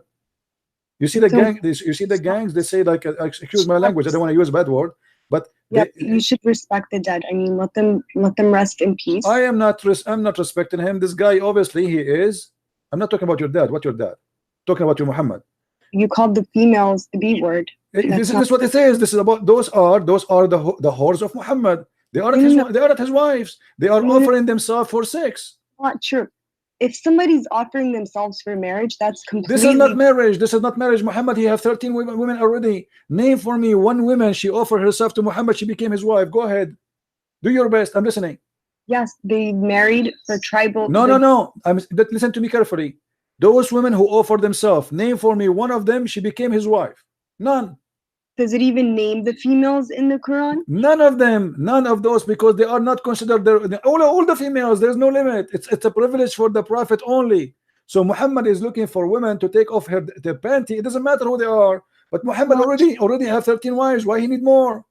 You see the gang, you see the gangs, they say like, excuse my language, I don't want to use a bad word, but yeah, you should respect the dead. I mean, let them rest in peace. I'm not respecting him. This guy, obviously he is, I'm not talking about your dad. What your dad? Talking about your Muhammad. You called the females the B word. This is what it says. This is about those are the whores of Muhammad. They are not his wives. They are offering themselves for sex. Not true. If somebody's offering themselves for marriage, that's completely. This is not marriage. This is not marriage. Muhammad, he have 13 women already. Name for me one woman she offered herself to Muhammad. She became his wife. Go ahead. Do your best. I'm listening. Yes, they married for tribal. No. Listen to me carefully. Those women who offered themselves, name for me one of them. She became his wife. None. Does it even name the females in the Quran? None of them, none of those, because they are not considered all the females. There's no limit. It's a privilege for the Prophet only. So Muhammad is looking for women to take off their panty. It doesn't matter who they are. But Muhammad already have 13 wives. Why he need more?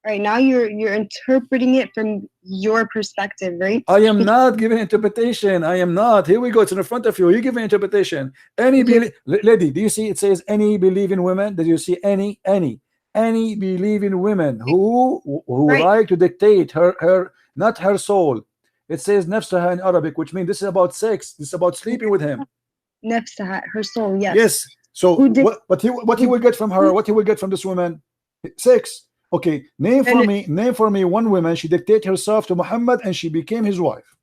Right now you're interpreting it from your perspective, right? I am not giving interpretation. I am not. Here we go. It's in front of you. You give an interpretation. Lady, do you see it says any believing women? Did you see any believing women who like to dictate her not her soul? It says nafsaha in Arabic, which means this is about sex. This is about sleeping with him. Nafsaha, her soul. Yes. Yes. So what he will get from her? What he will get from this woman? Sex. Okay, name for me one woman she dictated herself to Muhammad and she became his wife.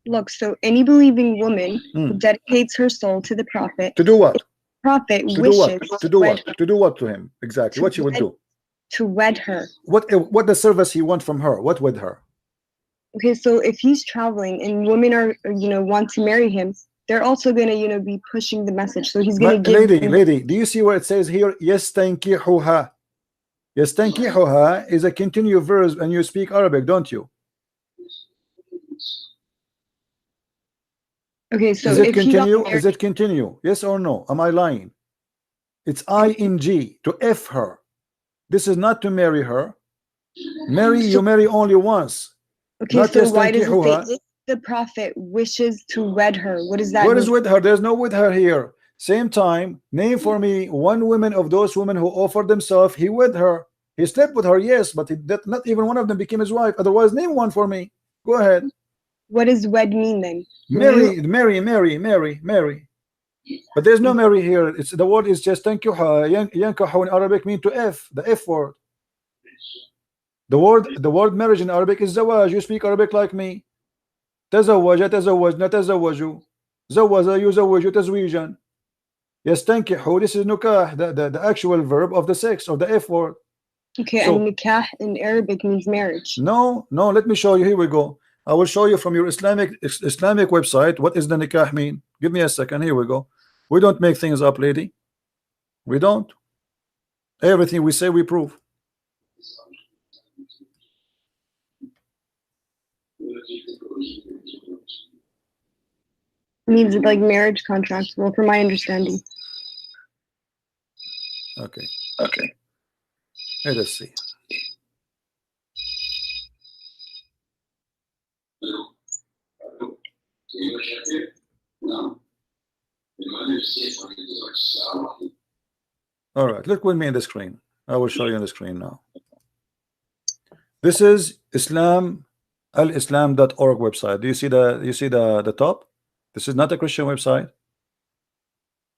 Look, so any believing woman who dedicates her soul to the Prophet. To do what? Prophet to wishes to do what? To do what to him? Exactly. What she would do? To wed her. What the service he want from her? What with her? Okay, so if he's traveling and women are want to marry him, they're also gonna be pushing the message. So he's gonna give. Lady, do you see what it says here? Yastankihuha. Yastankihuha is a continuous verb, and you speak Arabic, don't you? Okay, so is it if he got continue? married, Is it continue? Yes or no? Am I lying? It's ing, to F her. This is not to marry her. Marry, you marry only once. okay, Not so why does it say yastankihuha. if the prophet wishes to wed her? What does that What mean? is with her? There's no with her here. Same time, name for me one woman of those women who offered themselves. He with her. He slept with her, yes, but that not even one of them became his wife. Otherwise, name one for me. Go ahead. What does wed mean then? Marry, marry, marry, marry, marry. But there's no marry here. It's the word is just tankuha. Yankaha in Arabic mean to F, the F word. The word marriage in Arabic is zawaj. You speak Arabic like me. تزوج تزوجنا تزوجوا زوج يزوج تزويجا يستنكحوا. This is nukah, the actual verb of the sex, or the F word. Okay, So, and nikah in Arabic means marriage. no, let me show you. Here we go. I will show you from your Islamic website what is the nikah mean. Give me a second. Here we go. We don't make things up, lady. We don't. Everything we say we prove. Means like marriage contract. Well, from my understanding. Okay. Let us see. All right, look with me in the screen. I will show you on the screen now. This is alislam.org website. Do you see the top? This is not a Christian website.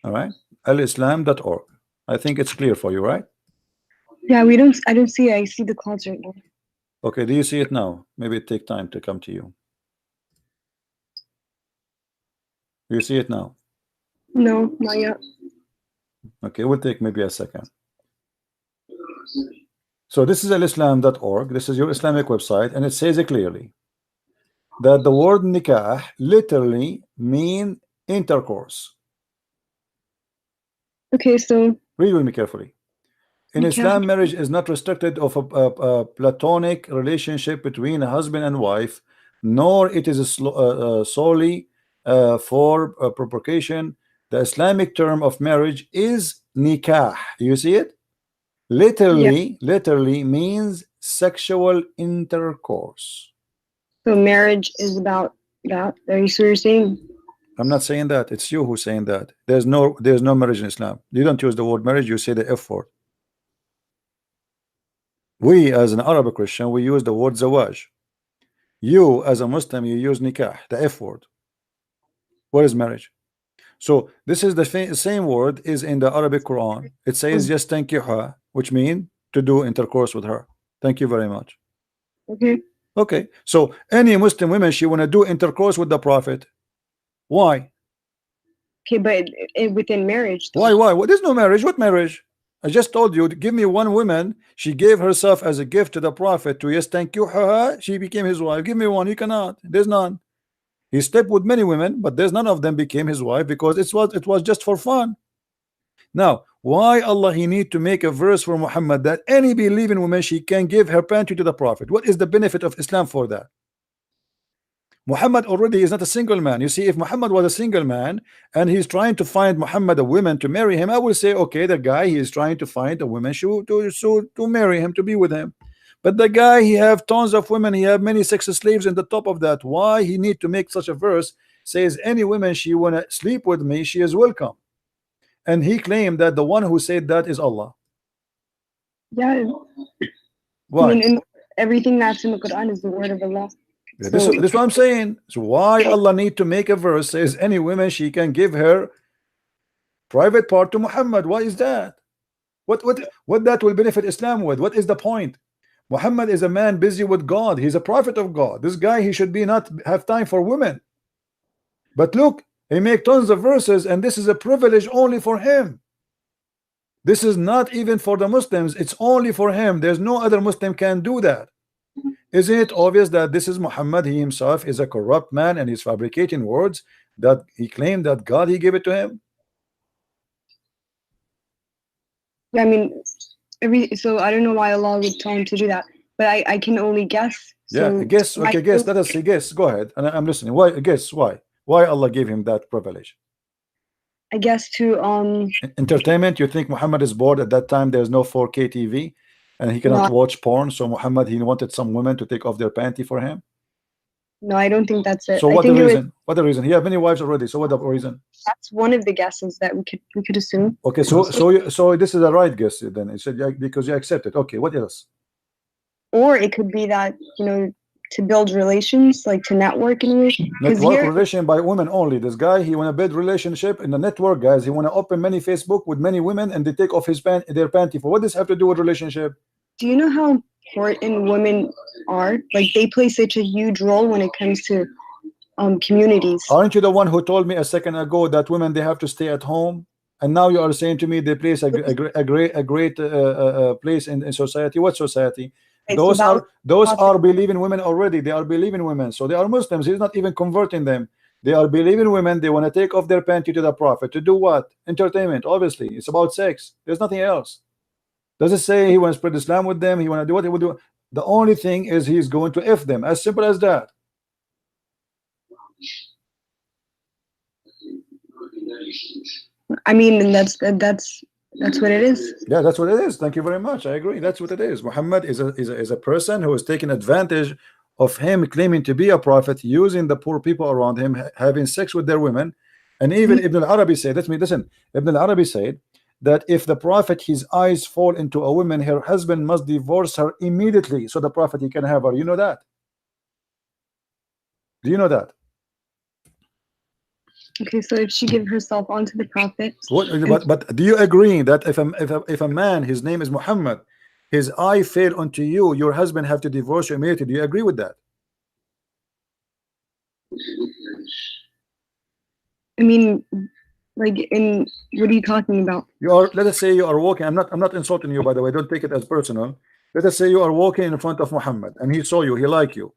All right, alislam.org. I think it's clear for you, right? Yeah, I don't see it. I see the cards right now. Okay, do you see it now? Maybe it take time to come to you. Do you see it now? No, not yet. Okay, it will take maybe a second. So this is alislam.org. This is your Islamic website, and it says it clearly that the word nikah literally mean intercourse. Okay, so read with me carefully. In Islam, marriage is not restricted of a platonic relationship between a husband and wife, nor it is solely for procreation. The Islamic term of marriage is nikah. You see it? Literally means sexual intercourse. So marriage is about that. Are you sure you're saying? I'm not saying that. It's you who's saying that. There's no marriage in Islam. You don't use the word marriage. You say the F word. We as an Arabic Christian, we use the word zawaj. You as a Muslim, you use nikah, the F word. What is marriage? So this is the same word is in the Arabic Quran. It says yastankiha, which means to do intercourse with her. Thank you very much. Okay, so any Muslim women, she want to do intercourse with the Prophet. Why? Okay, but within marriage though. Why? There's no marriage. What marriage? I just told you, give me one woman. She gave herself as a gift to the Prophet to yastankiha. She became his wife. Give me one. You cannot. There's none. He slept with many women, but there's none of them became his wife because it was just for fun. Now, why Allah he need to make a verse for Muhammad that any believing woman she can give her panty to the Prophet? What is the benefit of Islam for that? Muhammad already is not a single man. You see, if Muhammad was a single man and he's trying to find Muhammad a woman to marry him, I will say, okay, the guy he is trying to find a woman to marry him, to be with him. But the guy, he have tons of women, he have many sex slaves in the top of that. Why he need to make such a verse? Says any woman she wanna sleep with me, she is welcome. And he claimed that the one who said that is Allah. Yeah. Why? I mean, everything that's in the Quran is the word of Allah. Yeah, this is what I'm saying. So why Allah need to make a verse says any woman she can give her private part to Muhammad? Why is that? What that will benefit Islam with? What is the point? Muhammad is a man busy with God. He's a prophet of God. This guy, he should be not have time for women. But look, he make tons of verses, and this is a privilege only for him. This is not even for the Muslims. It's only for him. There's no other Muslim can do that. Isn't it obvious that this is Muhammad? He himself is a corrupt man, and he's fabricating words that he claimed that God he gave it to him. I mean, so I don't know why Allah would tell him to do that, but I can only guess. Yeah, so guess. Okay, guess. Let us see. Guess. Go ahead. And I'm listening. Why? Guess. Why? Why Allah gave him that privilege? I guess to entertainment. You think Muhammad is bored at that time? There's no 4K TV and he cannot no, watch porn, so Muhammad, he wanted some women to take off their panty for him. no, I don't think that's it. So I what the think reason? What the reason? He had many wives already. So what the reason? that's one of the guesses that we could assume. Okay, so this is a right guess then. It said, yeah, because you accept it. Okay, what else? Or it could be that, you know, to build relations, like to network in a way. Network relation by women only. This guy, he want to build relationship in the network, guys. He want to open many Facebook with many women, and they take off their panty for. What does this have to do with relationship? Do you know how important women are? Like they play such a huge role when it comes to communities. Aren't you the one who told me a second ago that women, they have to stay at home? And now you are saying to me they place a great place in society. What society? Those are believing women already. They are believing women, so they are Muslims. He's not even converting them. They are believing women. They want to take off their panty to the Prophet to do what? Entertainment. Obviously, it's about sex. There's nothing else. Does it say he want to spread Islam with them? He want to do what he would do? The only thing is he's going to F them. As simple as that. I mean, that's what it is. Yeah, that's what it is. Thank you very much. I agree. That's what it is. Muhammad is a person who is taking advantage of him claiming to be a prophet, using the poor people around him, having sex with their women. And even Ibn al-Arabi said, listen, Ibn al-Arabi said that if the prophet, his eyes fall into a woman, her husband must divorce her immediately so the prophet, he can have her. You know that? Do you know that? Okay, so if she give herself onto the prophet, but do you agree that if a man, his name is Muhammad, his eye fell onto you, your husband have to divorce you immediately? Do you agree with that? I mean, like, in what are you talking about? You are, let us say you are walking. I'm not insulting you, by the way. Don't take it as personal. Let us say you are walking in front of Muhammad and he saw you, he liked you.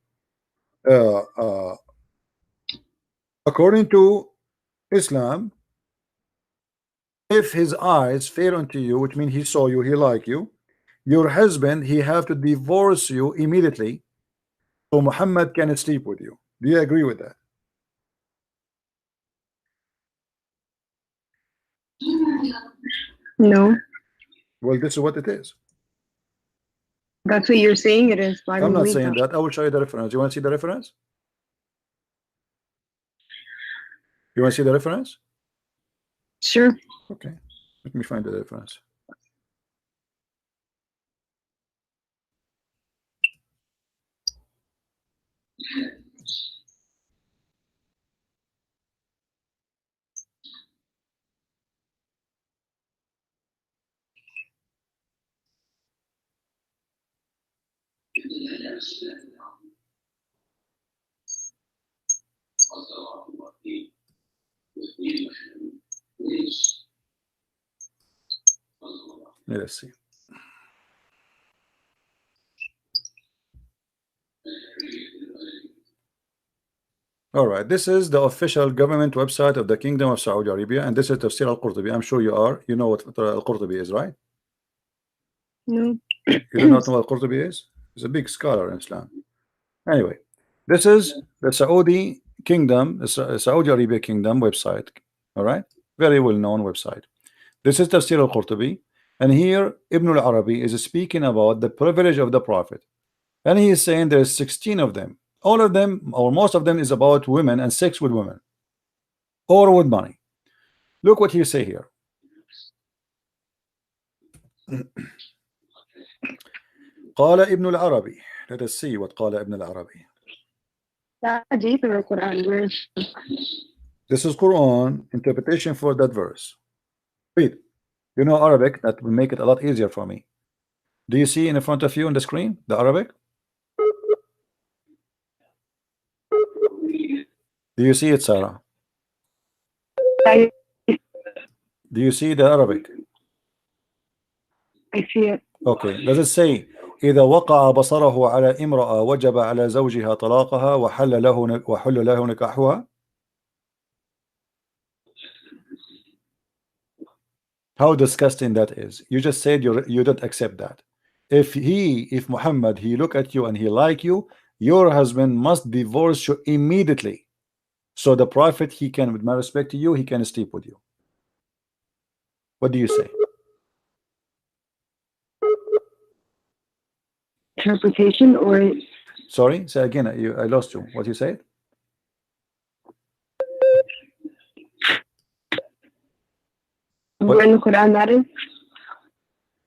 According to Islam, if his eyes fell onto you, which means he saw you, he liked you, your husband, he have to divorce you immediately so Muhammad can sleep with you. Do you agree with that? No. Well, this is what it is. That's what you're saying it is. I'm not saying that. I will show you the reference. You want to see the reference? You want to see the reference? Sure. Okay. Let me find the reference. Let's see. All right, this is the official government website of the Kingdom of Saudi Arabia, and this is Tafsir al-Qurtubi. I'm sure you know what al-Qurtubi is, right? No. You do not know what al-Qurtubi is? He's a big scholar in Islam. Anyway, this is the Saudi Kingdom, the Saudi Arabia Kingdom website. All right, very well-known website. This is Tafsir al-Qurtubi, and here Ibn al-Arabi is speaking about the privilege of the Prophet, and he is saying there's 16 of them. All of them, or most of them, is about women and sex with women or with money. Look what he say here. قال ابن العربي. Let us see what قال ابن العربي. This is Quran interpretation for that verse. Read. You know Arabic, that will make it a lot easier for me. Do you see in front of you on the screen the Arabic? Do you see it, Sarah? Do you see the Arabic? I see it. Okay, does it say إذا وقع بصره على امرأة وجب على زوجها طلاقها وحل له نكاحها? How disgusting that is. You just said you don't accept that. If Muhammad, he look at you and he like you, your husband must divorce you immediately So the prophet, he can, with my respect to you, he can sleep with you. What do you say? Interpretation or? Sorry, say again. I lost you. What you said? Where in the Quran that is?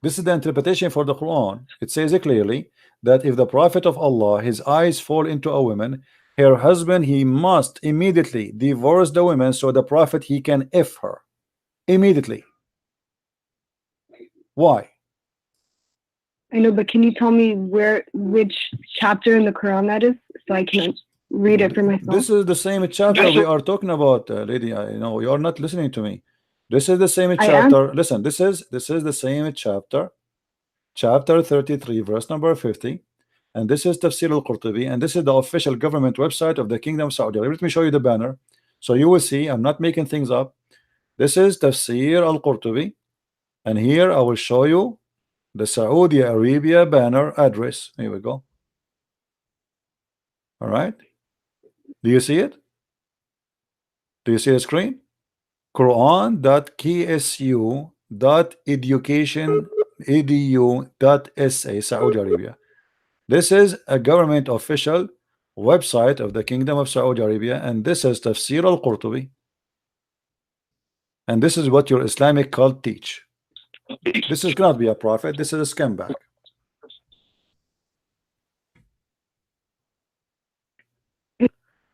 This is the interpretation for the Quran. It says clearly that if the prophet of Allah, his eyes fall into a woman, her husband, he must immediately divorce the woman, so the prophet, he can F her immediately. Why? I know, but can you tell me which chapter in the Quran that is, so I can read it for myself? This is the same chapter we are talking about, lady. I know you are not listening to me. This is the same chapter. Listen, this is the same chapter, chapter 33, verse number 50, and this is Tafsir al-Qurtubi, and this is the official government website of the Kingdom of Saudi Arabia. Let me show you the banner, so you will see I'm not making things up. This is Tafsir al-Qurtubi, and here I will show you the Saudi Arabia banner address. Here we go. All right. Do you see it? Do you see the screen? Quran.ksu.education.edu.sa, Saudi Arabia. This is a government official website of the Kingdom of Saudi Arabia, and this is Tafsir al-Qurtubi, and this is what your Islamic cult teach. This is cannot be a prophet. This is a scumbag.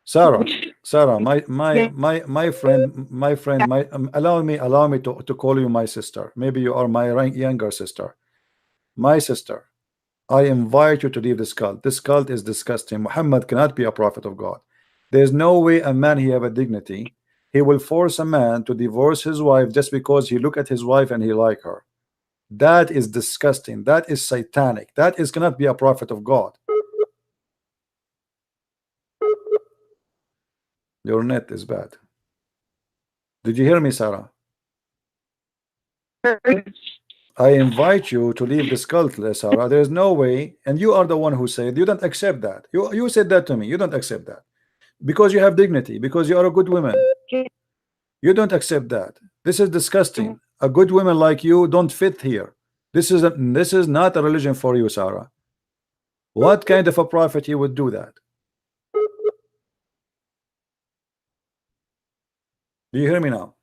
Sarah, my friend, allow me to call you my sister. Maybe you are my younger sister. My sister, I invite you to leave this cult. This cult is disgusting. Muhammad cannot be a prophet of God. There's no way a man, he have a dignity. He will force a man to divorce his wife just because he look at his wife and he like her. That is disgusting. That is satanic. That is cannot be a prophet of God. Your net is bad. Did you hear me, Sarah? I invite you to leave this cult, Sarah. There is no way, and you are the one who said you don't accept that. You said that to me. You don't accept that because you have dignity, because you are a good woman. You don't accept that. This is disgusting. A good woman like you don't fit here. This is not a religion for you, Sarah. What kind of a prophet you would do that? Do you hear me now?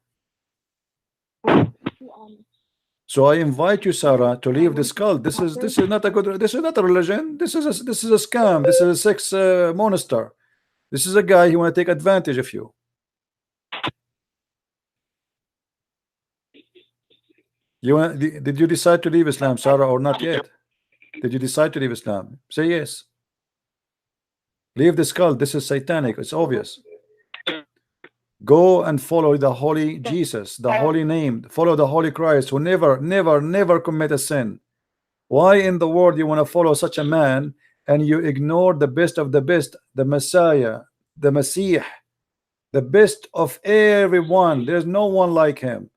So I invite you, Sarah, to leave this cult. This is not a good. This is not a religion. This is a scam. This is a sex monster. This is a guy who want to take advantage of you. Did you decide to leave Islam, Sarah, or not yet? Did you decide to leave Islam? Say yes. Leave this cult. This is satanic. It's obvious. Go and follow the holy Jesus, the holy name. Follow the holy Christ, who never commit a sin. Why in the world you want to follow such a man and you ignore the best of the best, the Messiah, the Messiah, the best of everyone? There's no one like him.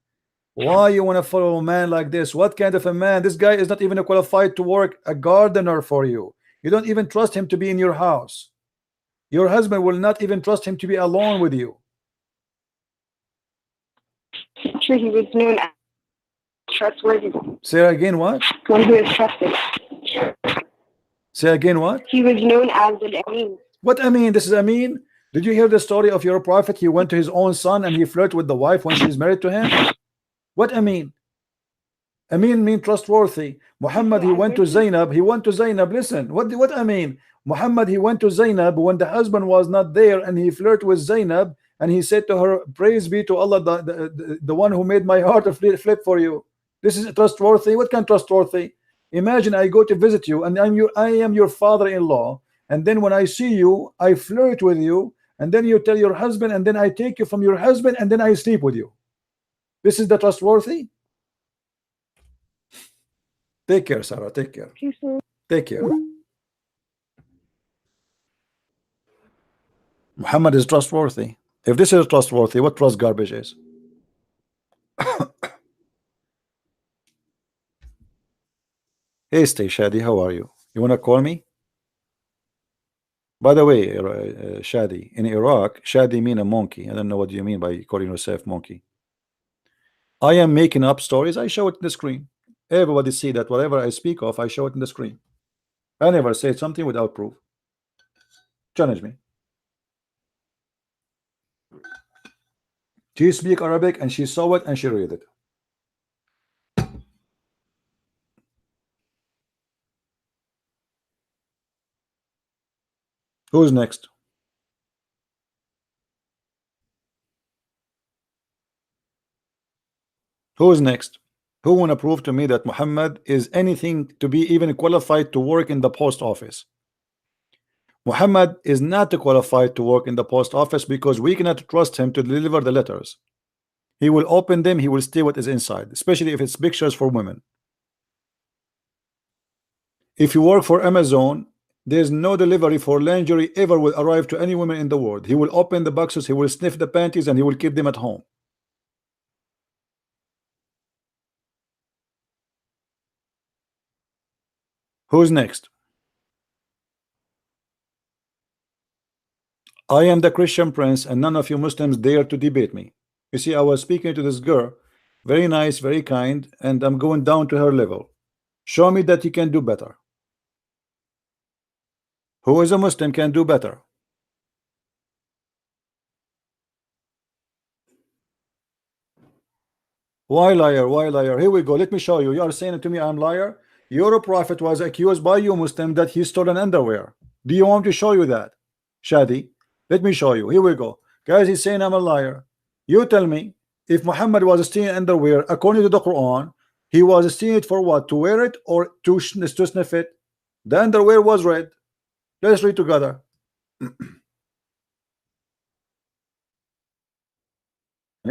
Why you want to follow a man like this? What kind of a man? This guy is not even qualified to work a gardener for you. You don't even trust him to be in your house. Your husband will not even trust him to be alone with you. Sure, he was known as trustworthy. Say again what? One who is trusted. Say again what? He was known as an Amin. What Amin? This is Amin. Did you hear the story of your prophet? He went to his own son and he flirted with the wife when she's married to him. What Amin? Amin mean trustworthy. Muhammad, he went to Zainab. He went to Zainab. Listen, what Amin? Muhammad, he went to Zainab when the husband was not there, and he flirted with Zainab, and he said to her, "Praise be to Allah, the one who made my heart flip for you." This is trustworthy. What kind of trustworthy? Imagine I go to visit you, and I am your father-in-law, and then when I see you, I flirt with you, and then you tell your husband, and then I take you from your husband, and then I sleep with you. This is the trustworthy. Take care, Sarah. Take care. Take care. Muhammad is trustworthy. If this is trustworthy, what trust garbage is? Hey, Stay Shady, how are you? You want to call me? By the way, Shadi, in Iraq, Shadi mean a monkey. I don't know what you mean by calling yourself monkey. I am making up stories. I show it in the screen. Everybody see that whatever I speak of, I show it in the screen. I never say something without proof. Challenge me. She speak Arabic and she saw it and she read it. Who's next? Who's next? Who want to prove to me that Muhammad is anything to be even qualified to work in the post office? Muhammad is not qualified to work in the post office because we cannot trust him to deliver the letters. He will open them, he will see what is inside, especially if it's pictures for women. If you work for Amazon, there's no delivery for lingerie ever will arrive to any woman in the world. He will open the boxes, he will sniff the panties, and he will keep them at home. Who's next? I am the Christian prince, and none of you Muslims dare to debate me. You see, I was speaking to this girl, very nice, very kind, and I'm going down to her level. Show me that you can do better. Who is a Muslim can do better? Why liar? Why liar? Here we go. Let me show you. You are saying to me I'm liar. Your prophet was accused by you Muslim that he stole an underwear. Do you want me to show you that? Shadi, let me show you. Here we go. Guys, he's saying I'm a liar. You tell me, if Muhammad was stealing underwear, according to the Quran, he was stealing it for what? To wear it or to sniff it? The underwear was red. Let's read together. And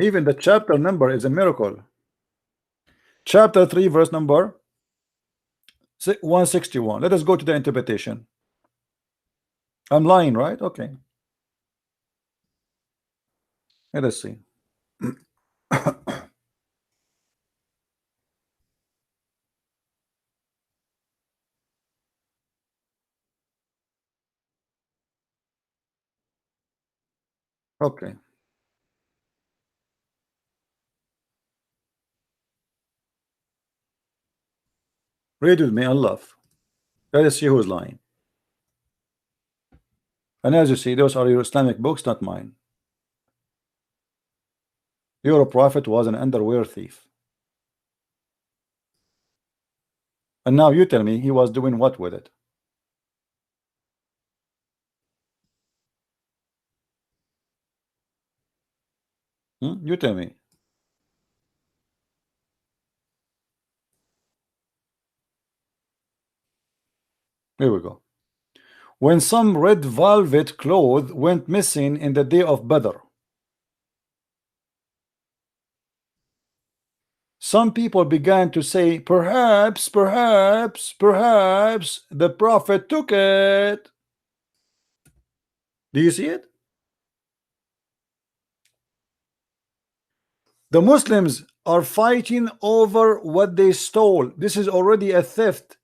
even the chapter number is a miracle. Chapter 3, verse number 161. Let us go to the interpretation. I'm lying, right? Okay. Let us see. Okay. Read with me and laugh. Let us see who's lying. And as you see, those are your Islamic books, not mine. Your prophet was an underwear thief. And now you tell me he was doing what with it? You tell me. Here we go. When some red velvet cloth went missing in the day of Badr, some people began to say, perhaps the prophet took it. Do you see it? The Muslims are fighting over what they stole. This is already a theft.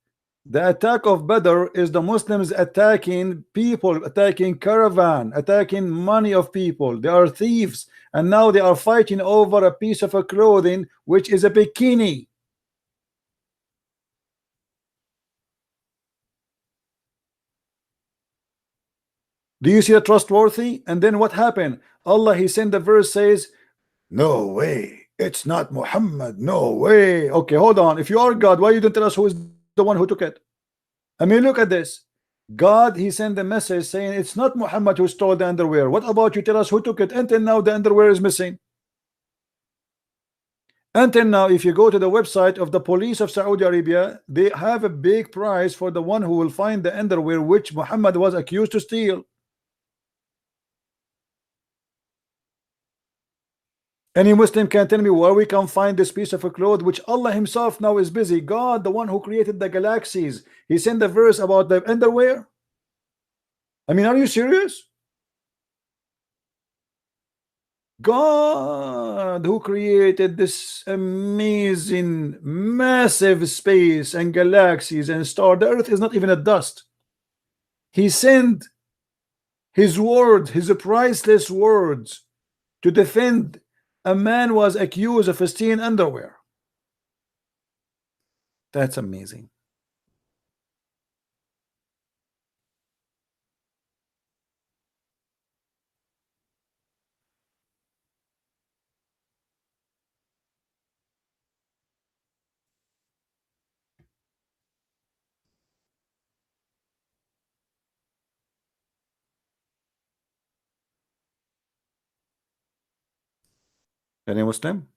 The attack of Badr is the Muslims attacking people, attacking caravan, attacking money of people. They are thieves, and now they are fighting over a piece of a clothing which is a bikini. Do you see a trustworthy? And then what happened? Allah, he sent the verse says, no way, it's not Muhammad, no way. Okay, hold on. If you are God, why you don't tell us who is the one who took it? I mean, look at this. God, he sent a message saying it's not Muhammad who stole the underwear. What about you tell us who took it? Until now the underwear is missing. Until now, if you go to the website of the police of Saudi Arabia, they have a big prize for the one who will find the underwear which Muhammad was accused to steal. Any Muslim can tell me where we can find this piece of a cloth which Allah himself now is busy. God, the one who created the galaxies, he sent the verse about the underwear. I mean, are you serious? God who created this amazing massive space and galaxies and star, the earth is not even a dust. He sent his words, his priceless words, to defend a man was accused of stealing underwear. That's amazing. Any Muslim?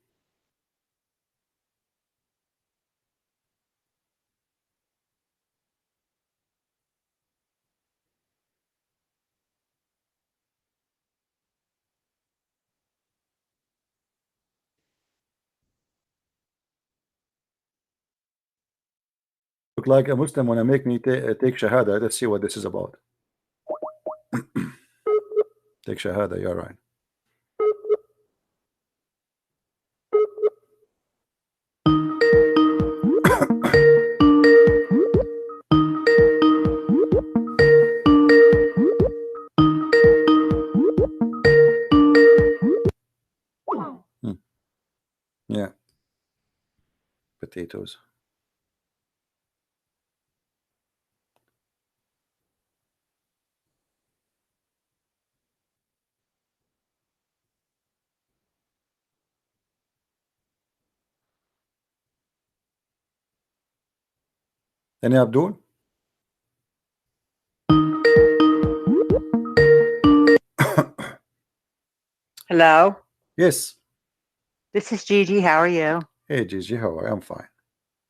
Look like a Muslim when I make me take Shahada. Let's see what this is about. Take Shahada, you're right. Yeah. Potatoes. Any Abdul? Hello. Yes. This is Gigi. How are you? Hey Gigi, how are you? I'm fine.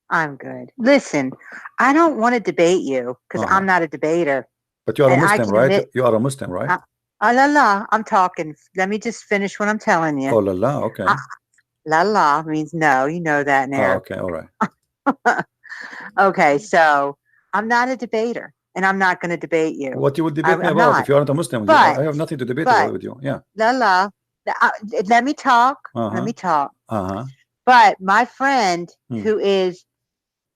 I'm good. Listen, I don't want to debate you because I'm not a debater. But you are a And I Muslim, can right? admit, You are a Muslim, right? la la, I'm talking. Let me just finish what I'm telling you. Oh la la, okay. La la means no. You know that in Oh, Arabic. okay, all right. Okay, so I'm not a debater, and I'm not going to debate you. What you would debate me I'm about not. if you aren't a Muslim? But I have nothing to debate about with you. Yeah. La la, let me talk. Let me talk. But my friend, who is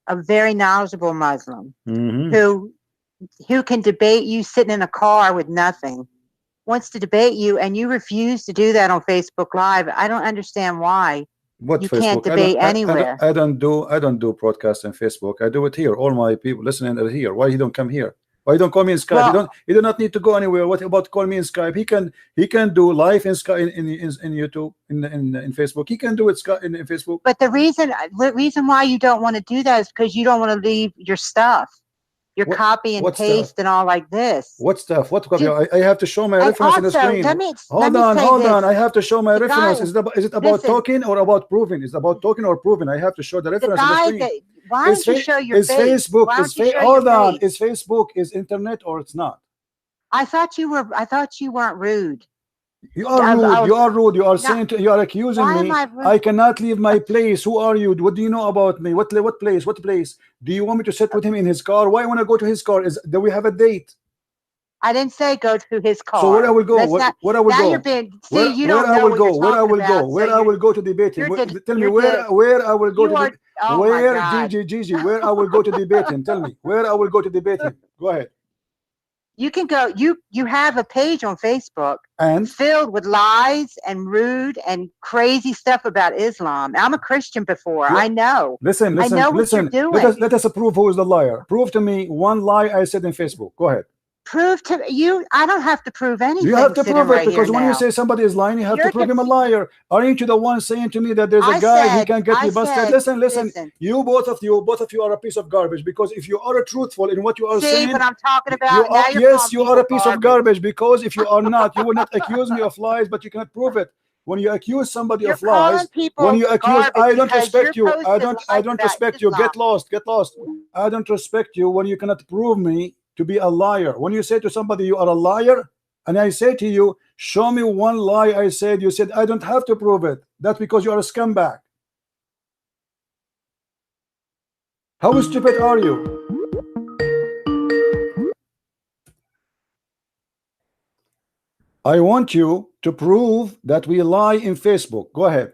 a very knowledgeable Muslim, who can debate you sitting in a car with nothing, wants to debate you, and you refuse to do that on Facebook Live. I don't understand why. What you Facebook? Can't debate anywhere. I don't do broadcast on Facebook. I do it here. All my people listening are here. Why he don't come here? Why you don't call me in Skype? Well, you do not need to go anywhere. What about call me in Skype? He can do live in Skype in YouTube in Facebook. He can do it in Facebook. But the reason why you don't want to do that is because you don't want to leave your stuff. Your copy and paste stuff? And all like this. What stuff? What copy? I have to show my reference in the screen. Hold on. I have to show my reference. Is it about talking or about proving? Is it about talking or proving? I have to show the reference in the screen. Why don't you show your face? Facebook? Hold on. Is Facebook is internet or it's not? I thought you weren't rude. You are rude. You are rude. You are saying you are accusing me. I cannot leave my place. Who are you? What do you know about me? What place? What place? Do you want me to sit with him in his car? Why want to go to his car? Do we have a date? I didn't say go to his car. So where I will go? Where I will go? Where I will go? Where I will go? Where I will go to debate him? Tell me where I will go to debate. Where Gigi? Where I will go to debate him? Tell me where I will go to debate him. Go ahead. You can go. You have a page on Facebook and filled with lies and rude and crazy stuff about Islam. I'm a Christian before. I know. Listen. I know what you're doing. Let us prove who is the liar. Prove to me one lie I said in Facebook. Go ahead. Prove to you. I don't have to prove anything. You have to prove it because when you say somebody is lying, you have to prove him a liar. Aren't you the one saying to me that there's a guy he can get me busted? Listen. You both of you are a piece of garbage because if you are truthful in what you are saying, what I'm talking about. You are a piece of garbage because if you are not, you will not accuse me of lies, but you cannot prove it. When you accuse somebody of lies, when you accuse, I don't respect you. I don't respect you. Get lost. I don't respect you when you cannot prove me to be a liar. When you say to somebody you are a liar, and I say to you, show me one lie I said, you said I don't have to prove it. That's because you are a scumbag. How stupid are you? I want you to prove that we lie in Facebook. Go ahead.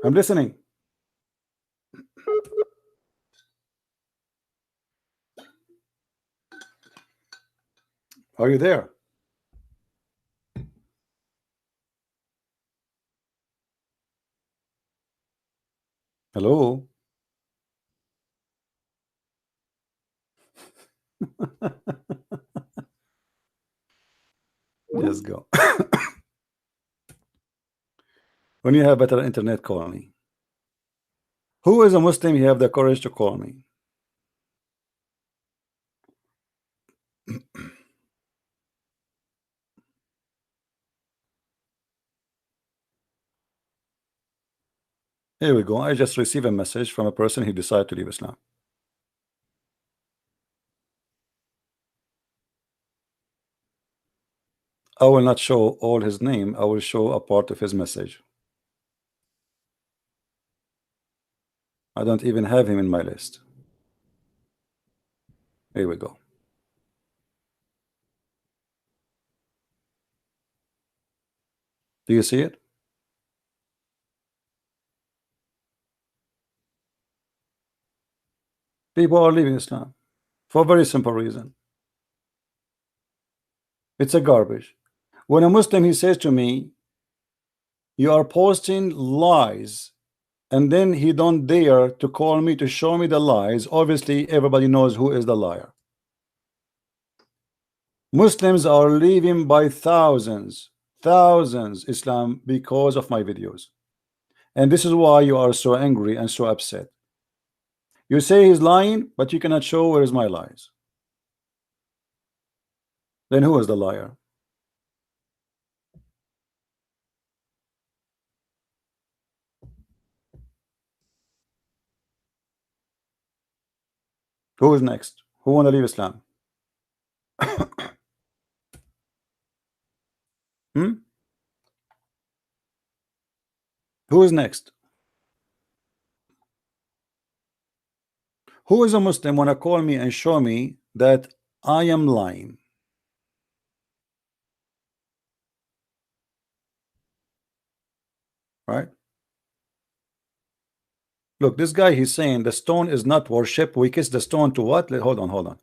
I'm listening. Are you there? Hello? Just go. When you have better internet, call me. Who is a Muslim? You have the courage to call me. Here we go. I just received a message from a person who decided to leave Islam. I will not show all his name. I will show a part of his message. I don't even have him in my list. Here we go. Do you see it? People are leaving Islam for a very simple reason. It's a garbage. When a Muslim, he says to me, you are posting lies, and then he don't dare to call me to show me the lies. Obviously everybody knows who is the liar. Muslims are leaving by thousands Islam because of my videos, and this is why you are so angry and so upset. You say he's lying, but you cannot show where is my lies. Then who is the liar? Who is next? Who want to leave Islam? Who is next? Who is a Muslim want to call me and show me that I am lying? Right? Look, this guy, he's saying the stone is not worship. We kiss the stone to what? Hold on.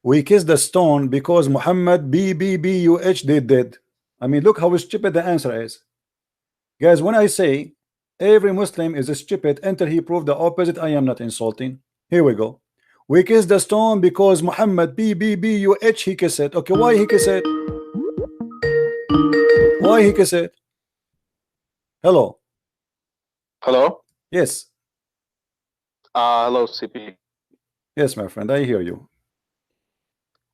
We kiss the stone because Muhammad BBBUH did. I mean, look how stupid the answer is. Guys, when I say every Muslim is stupid until he proved the opposite, I am not insulting. Here we go. We kiss the stone because Muhammad BBBUH he kiss it. Okay, why he kiss it? Why he kiss it? Hello. Hello. Yes. Hello, CP. Yes, my friend, I hear you.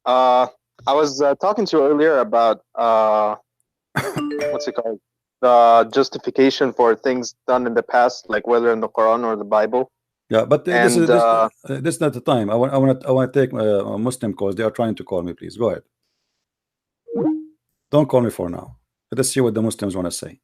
I was talking to you earlier about what's it called? The justification for things done in the past, like whether in the Quran or the Bible. Yeah, but this is not the time. I want to take a Muslim calls. They are trying to call me. Please go ahead. Don't call me for now. Let us see what the Muslims want to say.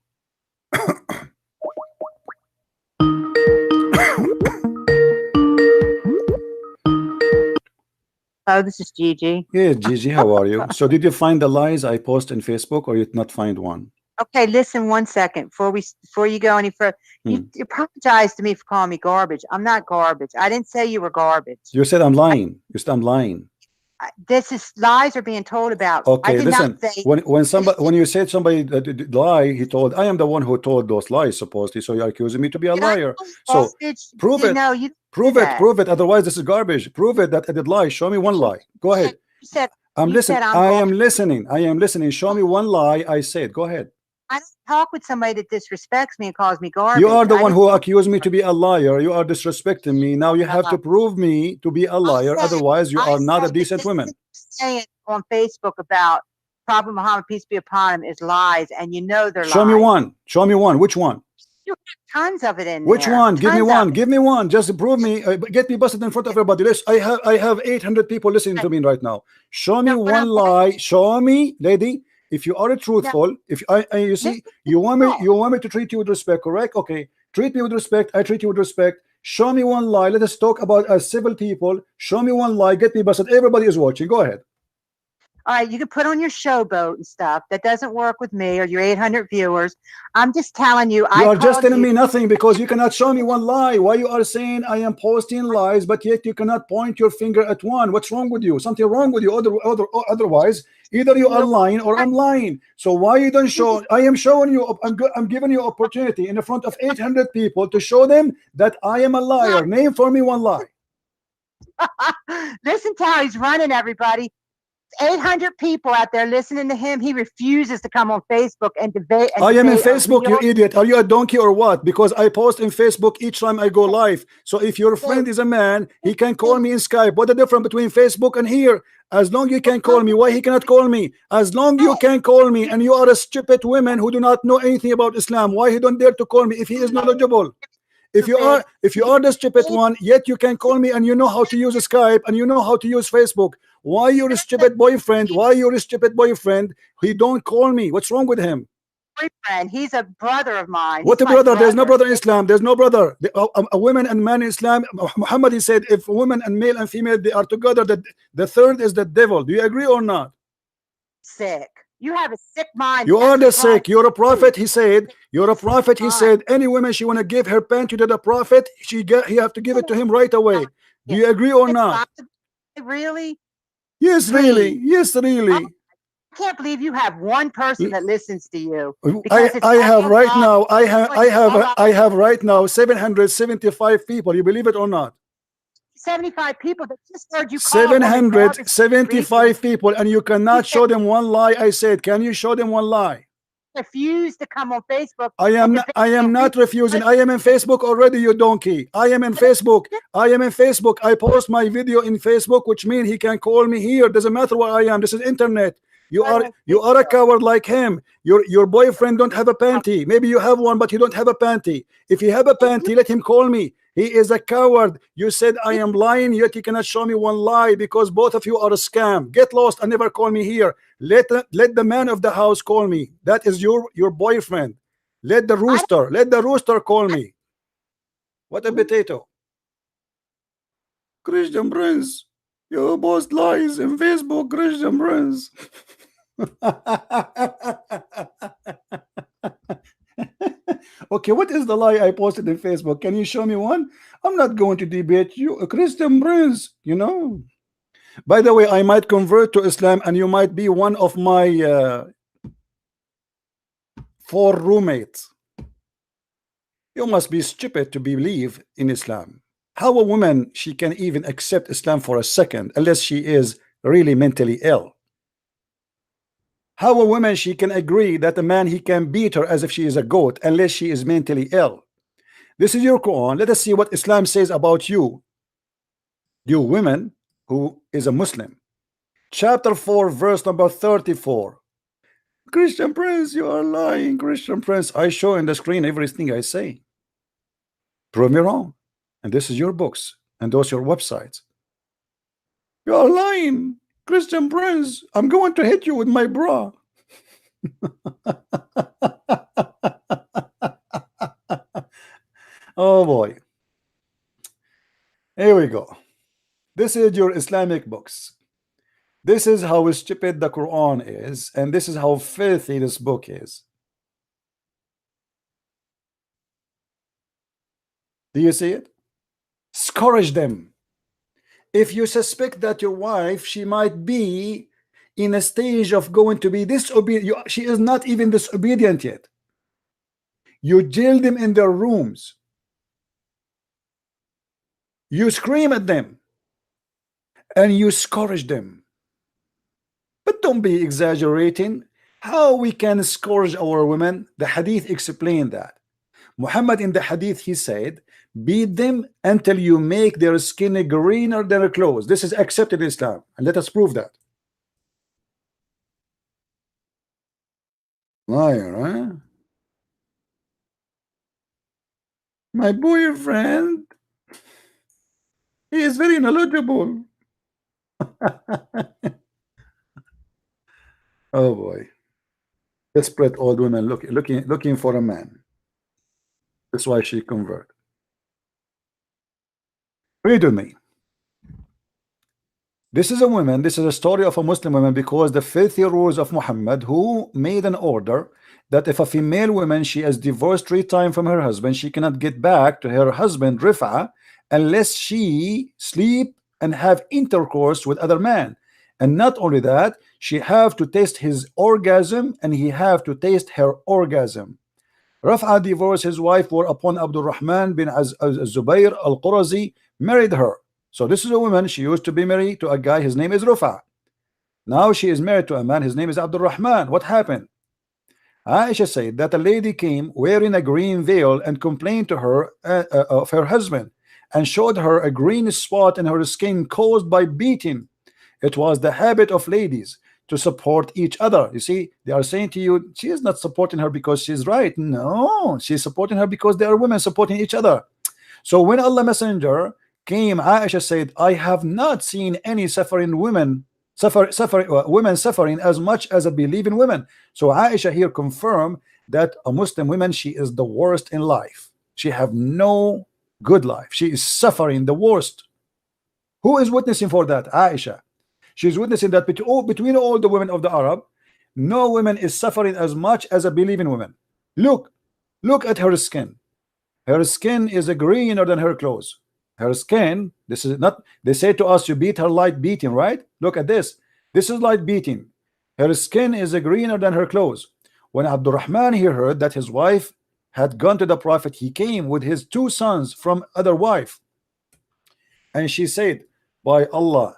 Oh, this is Gigi. Yes, Gigi, how are you? So did you find the lies I post in Facebook, or you did not find one? Okay, listen 1 second before you go any further. You apologize to me for calling me garbage. I'm not garbage. I didn't say you were garbage. You said I'm lying. You said I'm lying. This is lies are being told about. Okay, I did listen. Not say, when you said somebody that lie, he told I am the one who told those lies supposedly. So you're accusing me to be a liar. So prove it. No, you prove it. Prove it. Otherwise, this is garbage. Prove it that I did lie. Show me one lie. Go ahead. I'm listening. I am listening. I am listening. Show me one lie I said. Go ahead. I don't talk with somebody that disrespects me and calls me garbage. You are the one who accused me to be a liar. You are disrespecting me. Now you have to prove me to be a liar. Otherwise, you are not a decent woman. Saying on Facebook about Prophet Muhammad, peace be upon him, is lies, and you know they're lies. Show me one. Show me one. Which one? You have tons of it in Which there. one? Give me one. Give me one. Just prove me. Get me busted in front of everybody. I have 800 people listening to me right now. Show me one lie. Show me, lady. If you are truthful, if you see, you want me to treat you with respect, correct? Okay, treat me with respect. I treat you with respect. Show me one lie. Let us talk about as civil people. Show me one lie. Get me busted. Everybody is watching. Go ahead. All right, you can put on your showboat and stuff. That doesn't work with me or your 800 viewers. I'm just telling you. You are just telling me nothing because you cannot show me one lie. Why you are saying I am posting lies, but yet you cannot point your finger at one? What's wrong with you? Something wrong with you. Otherwise, either you are lying or I'm lying. So why you don't show? I am showing you. I'm giving you opportunity in the front of 800 people to show them that I am a liar. Name for me one lie. Listen to how he's running, everybody. 800 people out there listening to him. He refuses to come on Facebook and debate. I am in Facebook, you idiot. Are you a donkey or what? Because I post in Facebook each time I go live. So if your friend is a man, he can call me in Skype. What the difference between Facebook and here? As long you can call me, why he cannot call me? As long you can call me, and you are a stupid woman who do not know anything about Islam, why he don't dare to call me if he is knowledgeable? If you are the stupid one, yet you can call me and you know how to use Skype and you know how to use Facebook. Why you're a stupid boyfriend? Why you're a stupid boyfriend? He don't call me. What's wrong with him? Boyfriend. He's a brother of mine. What a brother? There's no brother in Islam. There's no brother. A woman and man in Islam. Muhammad, he said, if woman and male and female they are together, that the third is the devil. Do you agree or not? Sick. You have a sick mind. You are the sick. You're a prophet. He said. You're a prophet. He said. Any woman she want to give her panty to the prophet, he have to give it to him right away. Do you agree or not? Really? Yes, really. Yes, really. I can't believe you have one person that listens to you. I have right now. I have right now 775 people. You believe it or not? 75 people that just heard you. 775 people, and you cannot show them one lie. I said, can you show them one lie? Refuse to come on Facebook. I am not refusing. I am in Facebook already, you donkey. I am in Facebook. I am in Facebook. I post my video in Facebook, which means he can call me here. Doesn't matter where I am. This is internet. You are a coward like him. Your boyfriend don't have a panty. Maybe you have one, but you don't have a panty. If you have a panty, let him call me. He is a coward. You said I am lying, yet you cannot show me one lie because both of you are a scam. Get lost and never call me here. Let the man of the house call me. That is your boyfriend. Let the rooster call me. What a potato. Christian Prince, you post lies in Facebook, Christian Prince. Okay, what is the lie I posted in Facebook? Can you show me one? I'm not going to debate you, Christian Prince, you know. By the way, I might convert to Islam and you might be one of my 4 roommates. You must be stupid to believe in Islam. How a woman, she can even accept Islam for a second unless she is really mentally ill. How a woman, she can agree that a man, he can beat her as if she is a goat unless she is mentally ill. This is your Quran. Let us see what Islam says about you women who is a Muslim. Chapter 4 verse number 34. Christian Prince, you are lying. Christian Prince, I show in the screen everything I say. Prove me wrong. And this is your books and those your websites. You are lying. Christian Prince, I'm going to hit you with my bra. Oh boy. Here we go. This is your Islamic books. This is how stupid the Quran is, and this is how filthy this book is. Do you see it? Scourge them. If you suspect that your wife, she might be in a stage of going to be disobedient, she is not even disobedient yet. You jail them in their rooms. You scream at them and you scourge them. But don't be exaggerating. How we can scourge our women? The hadith explained that. Muhammad in the hadith, he said, beat them until you make their skin greener than their clothes. This is accepted in Islam, and let us prove that. Liar, huh? My boyfriend, he is very knowledgeable. Oh boy. Desperate old woman looking for a man. That's why she converted. Read with me. This is a woman, this is a story of a Muslim woman, because the filthy rules of Muhammad, who made an order that if a female woman, she is divorced 3 times from her husband, she cannot get back to her husband Rifa unless she sleep and have intercourse with other men. And not only that, she have to taste his orgasm and he have to taste her orgasm. Raf'a divorced his wife, whereupon Abdul Rahman bin Zubayr al-Qurazi married her. So this is a woman, she used to be married to a guy, his name is Rafa. Now she is married to a man, his name is Abdul Rahman. What happened? Aisha said that a lady came wearing a green veil and complained to her of her husband, and showed her a green spot in her skin caused by beating. It was the habit of ladies to support each other. You see, they are saying to you, she is not supporting her because she's right. No, she's supporting her because they are women supporting each other. So when Allah Messenger came, Aisha said, I have not seen any suffering women suffering as much as a believing women. So Aisha here confirmed that a Muslim woman, she is the worst in life. She have no good life. She is suffering the worst. Who is witnessing for that? Aisha. She's witnessing that between all the women of the Arab, no woman is suffering as much as a believing woman. Look at her skin. Her skin is greener than her clothes. Her skin, this is not, they say to us, you beat her light beating, right? Look at this. This is light beating. Her skin is greener than her clothes. When Abdul Rahman here heard that his wife had gone to the Prophet, he came with his 2 sons from other wife. And she said, by Allah,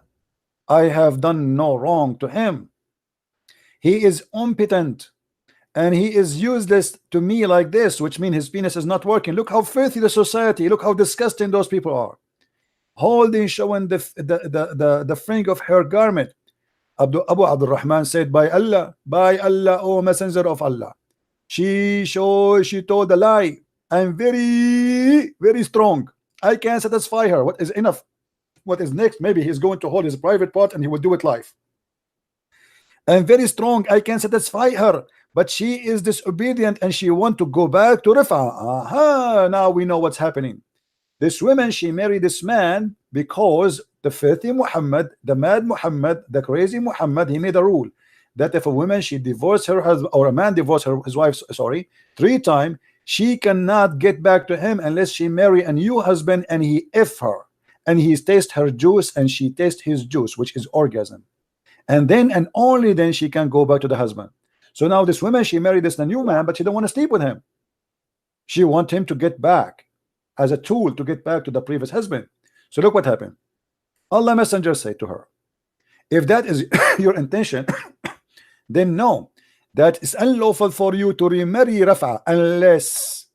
I have done no wrong to him. He is impotent and he is useless to me like this, which means his penis is not working. Look how filthy the society, look how disgusting those people are. Holding, showing the fringe of her garment. Abu Abdul Rahman said, by Allah, O Messenger of Allah, she told a lie. I'm very, very strong. I can satisfy her. What is enough? What is next? Maybe he's going to hold his private part and he will do it live. I'm very strong. I can satisfy her, but she is disobedient and she want to go back to Rifa. Aha, now we know what's happening. This woman, she married this man because the filthy Muhammad, the mad Muhammad, the crazy Muhammad, he made a rule that if a woman, she divorced her husband, or a man divorced his wife, 3 times, she cannot get back to him unless she marry a new husband and he F her. And he tastes her juice and she tastes his juice, which is orgasm. And then and only then she can go back to the husband. So now this woman, she married this new man, but she don't want to sleep with him. She wants him to get back as a tool to get back to the previous husband. So look what happened. Allah Messenger said to her, if that is your intention, then know that it's unlawful for you to remarry Rafa unless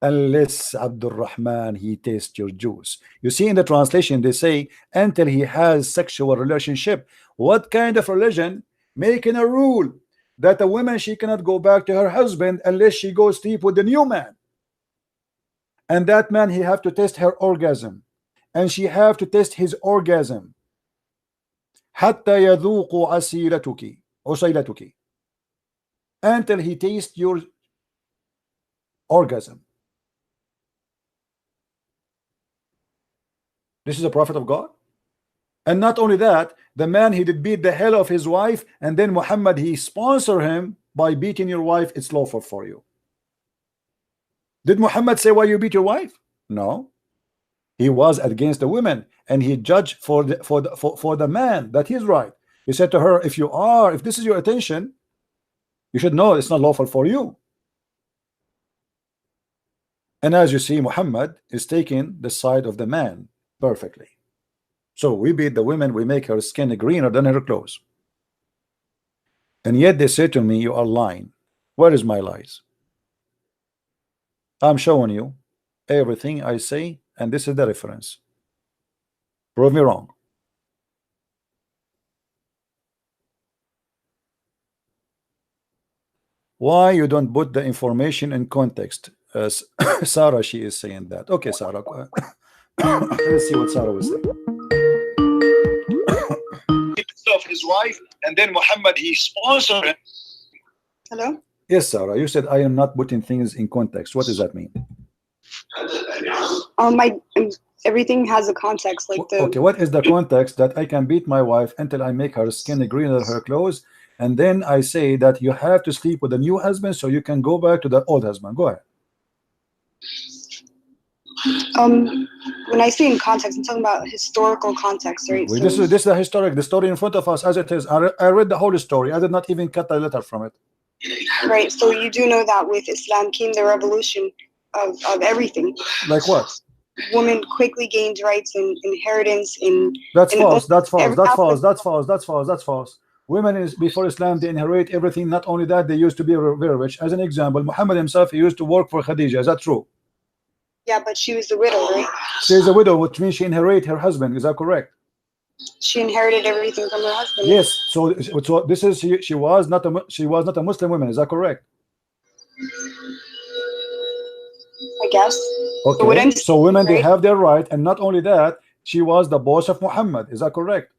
Abdul Rahman, he tastes your juice. You see in the translation they say until he has sexual relationship. What kind of religion making a rule that a woman, she cannot go back to her husband unless she goes sleep with the new man, and that man, he have to test her orgasm and she have to test his orgasm حتى يذوق عسيلتك until he tastes your orgasm. This is a prophet of God. And not only that, the man, he did beat the hell of his wife, and then Muhammad, he sponsored him by beating your wife. It's lawful for you. Did Muhammad say why you beat your wife? No. He was against the women, and he judged for the man that he's right. He said to her, if this is your attention, you should know it's not lawful for you. And as you see, Muhammad is taking the side of the man perfectly. So we beat the women, we make her skin greener than her clothes. And yet they say to me, you are lying. Where is my lies? I'm showing you everything I say, and this is the reference. Prove me wrong. Why you don't put the information in context? Sarah, she is saying that. Okay, Sarah. Let's see what Sarah was saying. Of his wife, and then Muhammad, he sponsored it. Hello? Yes, Sarah, you said I am not putting things in context. What does that mean? everything has a context. Like the okay, what is the context that I can beat my wife until I make her skin greener than her clothes, and then I say that you have to sleep with a new husband so you can go back to the old husband? Go ahead. when I say in context, I'm talking about historical context, right? Well, this is the historic, the story in front of us as it is. I read the whole story. I did not even cut a letter from it. Right. So you do know that with Islam came the revolution of everything. Like what? Women quickly gained rights and inheritance in. That's false. That's false. every That's aspect- false. That's false. That's false. That's false. Women is before Islam they inherit everything. Not only that, they used to be very rich. As an example, Muhammad himself, he used to work for Khadija. Is that true? Yeah, but she was a widow, right? She is a widow, which means she inherited her husband. Is that correct? She inherited everything from her husband. Yes. So this is she was not a Muslim woman. Is that correct? I guess. Okay. So women, right? they have their right, and not only that, she was the boss of Muhammad. Is that correct?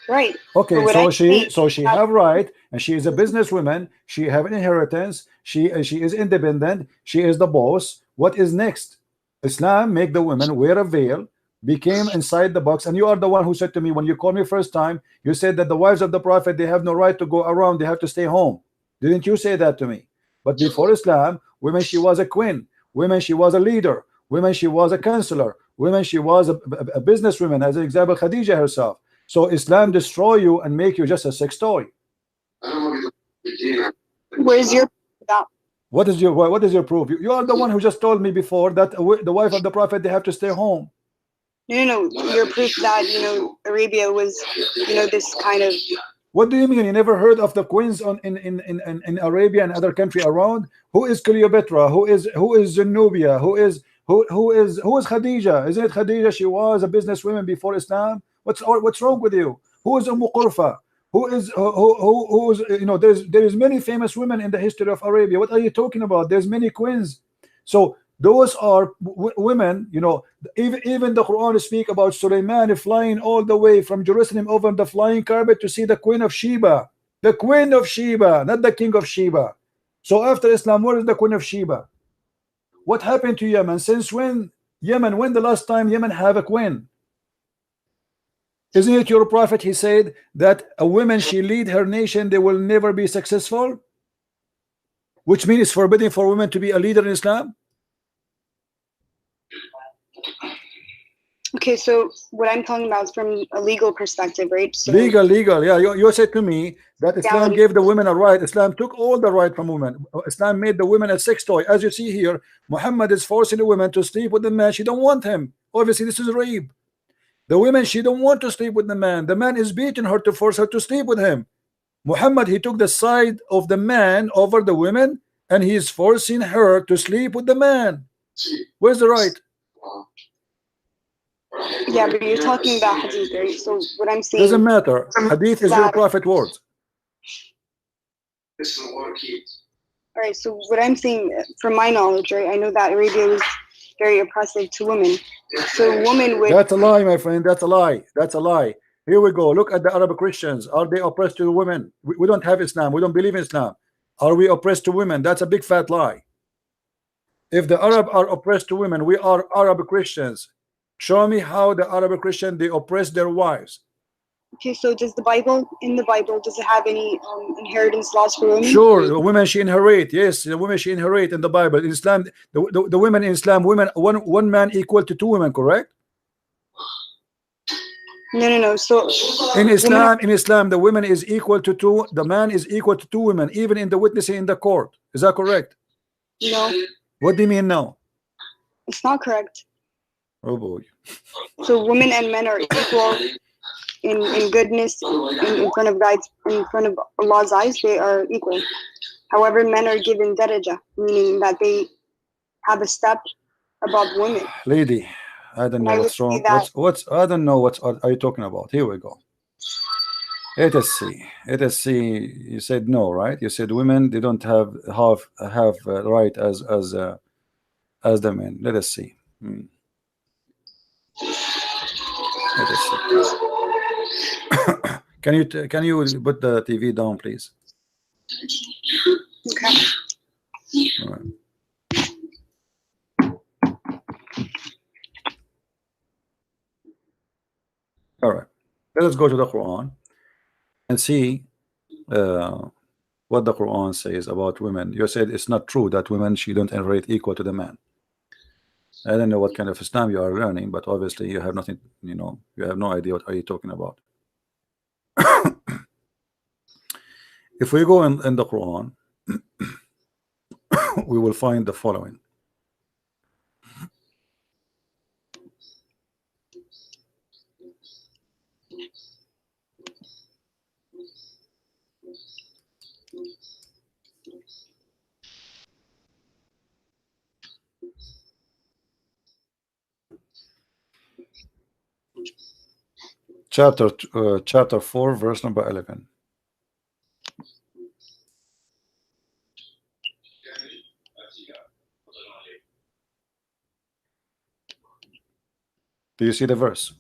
Right. Okay, so she have right, and she is a businesswoman. She have an inheritance. She is independent. She is the boss. What is next? Islam make the women wear a veil, became inside the box. And you are the one who said to me when you called me first time, you said that the wives of the Prophet, they have no right to go around. They have to stay home. Didn't you say that to me? But before Islam, women, she was a queen. Women, she was a leader. Women, she was a counselor. Women, she was a businesswoman. As an example, Khadija herself. So Islam destroy you and make you just a sex toy. Where's your that? What is your proof? You are the one who just told me before that the wife of the Prophet, they have to stay home. No. Your proof that Arabia was this kind of. What do you mean? You never heard of the queens in Arabia and other country around? Who is Cleopatra? Who is Zenobia? Who is Khadija? Isn't it Khadija? She was a businesswoman before Islam. What's wrong with you? Who is Qurfa? Who is there is many famous women in the history of Arabia. What are you talking about? There's many queens. So those are women. Even the Quran speak about Sulaiman flying all the way from Jerusalem over the flying carpet to see the Queen of Sheba. The Queen of Sheba, not the King of Sheba. So after Islam, where is the Queen of Sheba? What happened to Yemen? Since when when the last time Yemen have a queen? Isn't it your prophet? He said that a woman, she lead her nation, they will never be successful, which means it's forbidden for women to be a leader in Islam. Okay, so what I'm talking about is from a legal perspective, right? So legal, yeah. You said to me that Islam gave the women a right. Islam took all the right from women. Islam made the women a sex toy. As you see here, Muhammad is forcing the women to sleep with the man. She don't want him. Obviously, this is rape. The women, she don't want to sleep with the man. The man is beating her to force her to sleep with him. Muhammad, he took the side of the man over the women, and he is forcing her to sleep with the man. Where's the right? Yeah, but you're talking about hadith, right? So what I'm saying doesn't matter. Hadith is your prophet words. All right, so what I'm saying from my knowledge, right? I know that Arabia was very oppressive to women. So women would. That's a lie, my friend. That's a lie. That's a lie. Here we go. Look at the Arab Christians. Are they oppressed to women? We don't have Islam. We don't believe in Islam. Are we oppressed to women? That's a big fat lie. If the Arab are oppressed to women, we are Arab Christians. Show me how the Arab Christian, they oppress their wives. Okay, so does the Bible, does it have any inheritance laws for women? Sure, the women she inherit. Yes, the women she inherit in the Bible. In Islam, the women in Islam, one man equal to two women, correct? No. So in Islam, the woman is equal to two. The man is equal to two women, even in the witnessing in the court. Is that correct? No. What do you mean no? It's not correct. Oh boy. So women and men are equal in goodness in front of God, in front of Allah's eyes. They are equal. However, men are given daraja, meaning that they have a step above women. Lady, I don't know what's wrong. I don't know what are you talking about. Here we go. Let us see. You said no, right? You said women, they don't have right as the men. Let us see. Let us see. Can you put the TV down, please? Okay. All right. All right, let us go to the Quran and see what the Quran says about women. You said it's not true that women she don't inherit equal to the man. I don't know what kind of Islam you are learning, but obviously you have nothing, you know, you have no idea what are you talking about. If we go in the Quran, we will find the following. Chapter 4, verse number 11. Do you see the verse?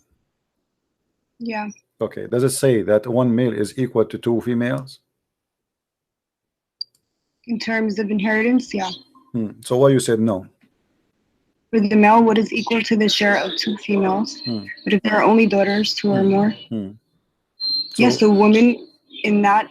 Yeah. Okay. Does it say that one male is equal to two females? In terms of inheritance, yeah. So why you said no? For the male, what is equal to the share of two females? But if there are only daughters, two or more. Yes, the women in that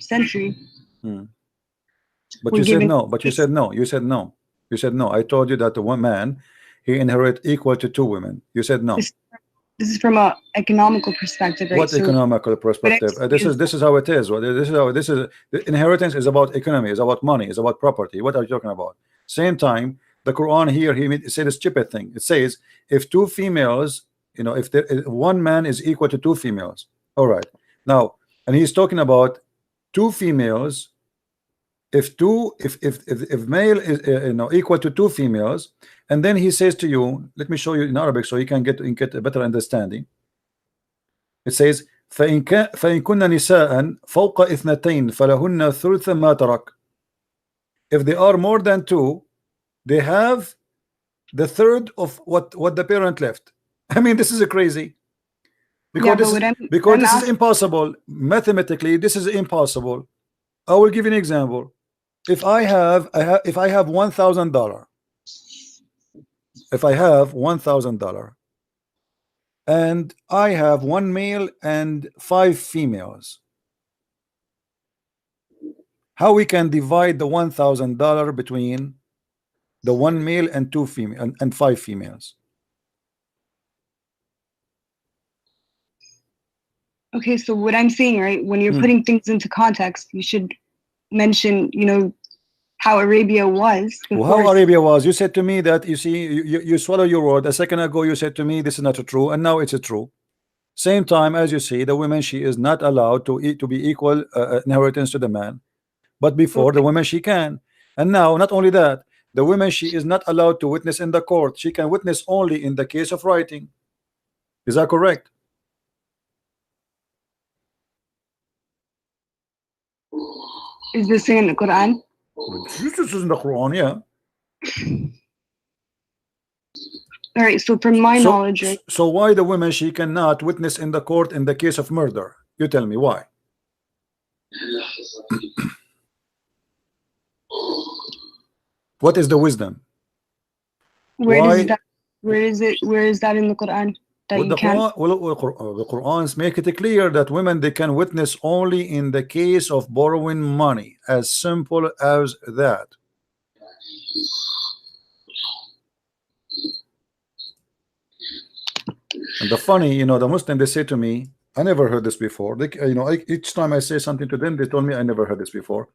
century. But you said no. But you said no. You said no. You said no. I told you that the one man he inherit equal to two women. You said no. This is from a economical perspective, right? What economical perspective? This is how it is. This is the inheritance is about economy, is about money, is about property. What are you talking about? Same time, the Quran here he said a stupid thing. It says if two females, you know, if one man is equal to two females. All right. Now, and he's talking about two females. If male is you know, equal to two females, and then he says to you, let me show you in Arabic so you can get a better understanding. It says فإن كن نساء فوق اثنتين فلهن ثلث ما ترك. If they are more than two, they have the third of what the parent left. I mean, this is crazy. Because this is impossible. Mathematically, this is impossible. I will give you an example. If I have $1,000, if I have $1,000 and I have one male and 5 females, how we can divide the $1,000 between the one male and 2 female and 5 females? Okay, so what I'm saying, right, when you're putting things into context, you should mention, you know, how Arabia was. How Arabia was. You said to me that, you see, you swallow your word. A second ago you said to me this is not true, and now it's true. Same time, as you see, the woman she is not allowed to be equal inheritance to the man, but before the woman she can. And now not only that, the woman she is not allowed to witness in the court. She can witness only in the case of writing. Is that correct? Is this in the Quran? This is in the Quran, yeah. All right, so from my knowledge, right? So why the woman she cannot witness in the court in the case of murder? You tell me why. What is the wisdom? Where is that in the Quran? Well, the Qurans make it clear that women they can witness only in the case of borrowing money. As simple as that. And the funny, you know, the Muslim they say to me, I never heard this before. They, you know, each time I say something to them, they told me I never heard this before.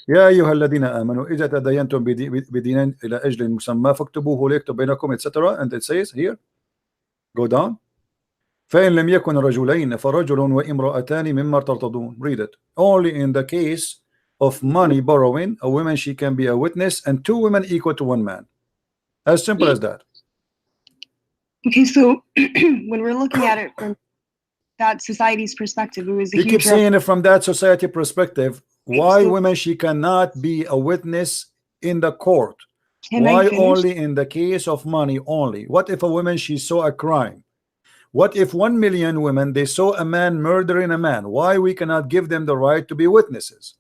يا أيها الذين آمنوا إذا تداينتم بدين إلى أجل مسمى فاكتبوه ليكتب بينكم, etc. And it says here, go down. فإن لم يكن رجلين فرجل وامرأتان مما ترتضون. Read it. Only in the case of money borrowing, a woman she can be a witness, and 2 women equal to 1 man. As simple as that. Okay, so when we're looking at it from that society's perspective, it was a you keep saying it from that society perspective. Why women she cannot be a witness in the court? Why only in the case of money only? What if a woman she saw a crime? What if 1 million women they saw a man murdering a man? Why we cannot give them the right to be witnesses?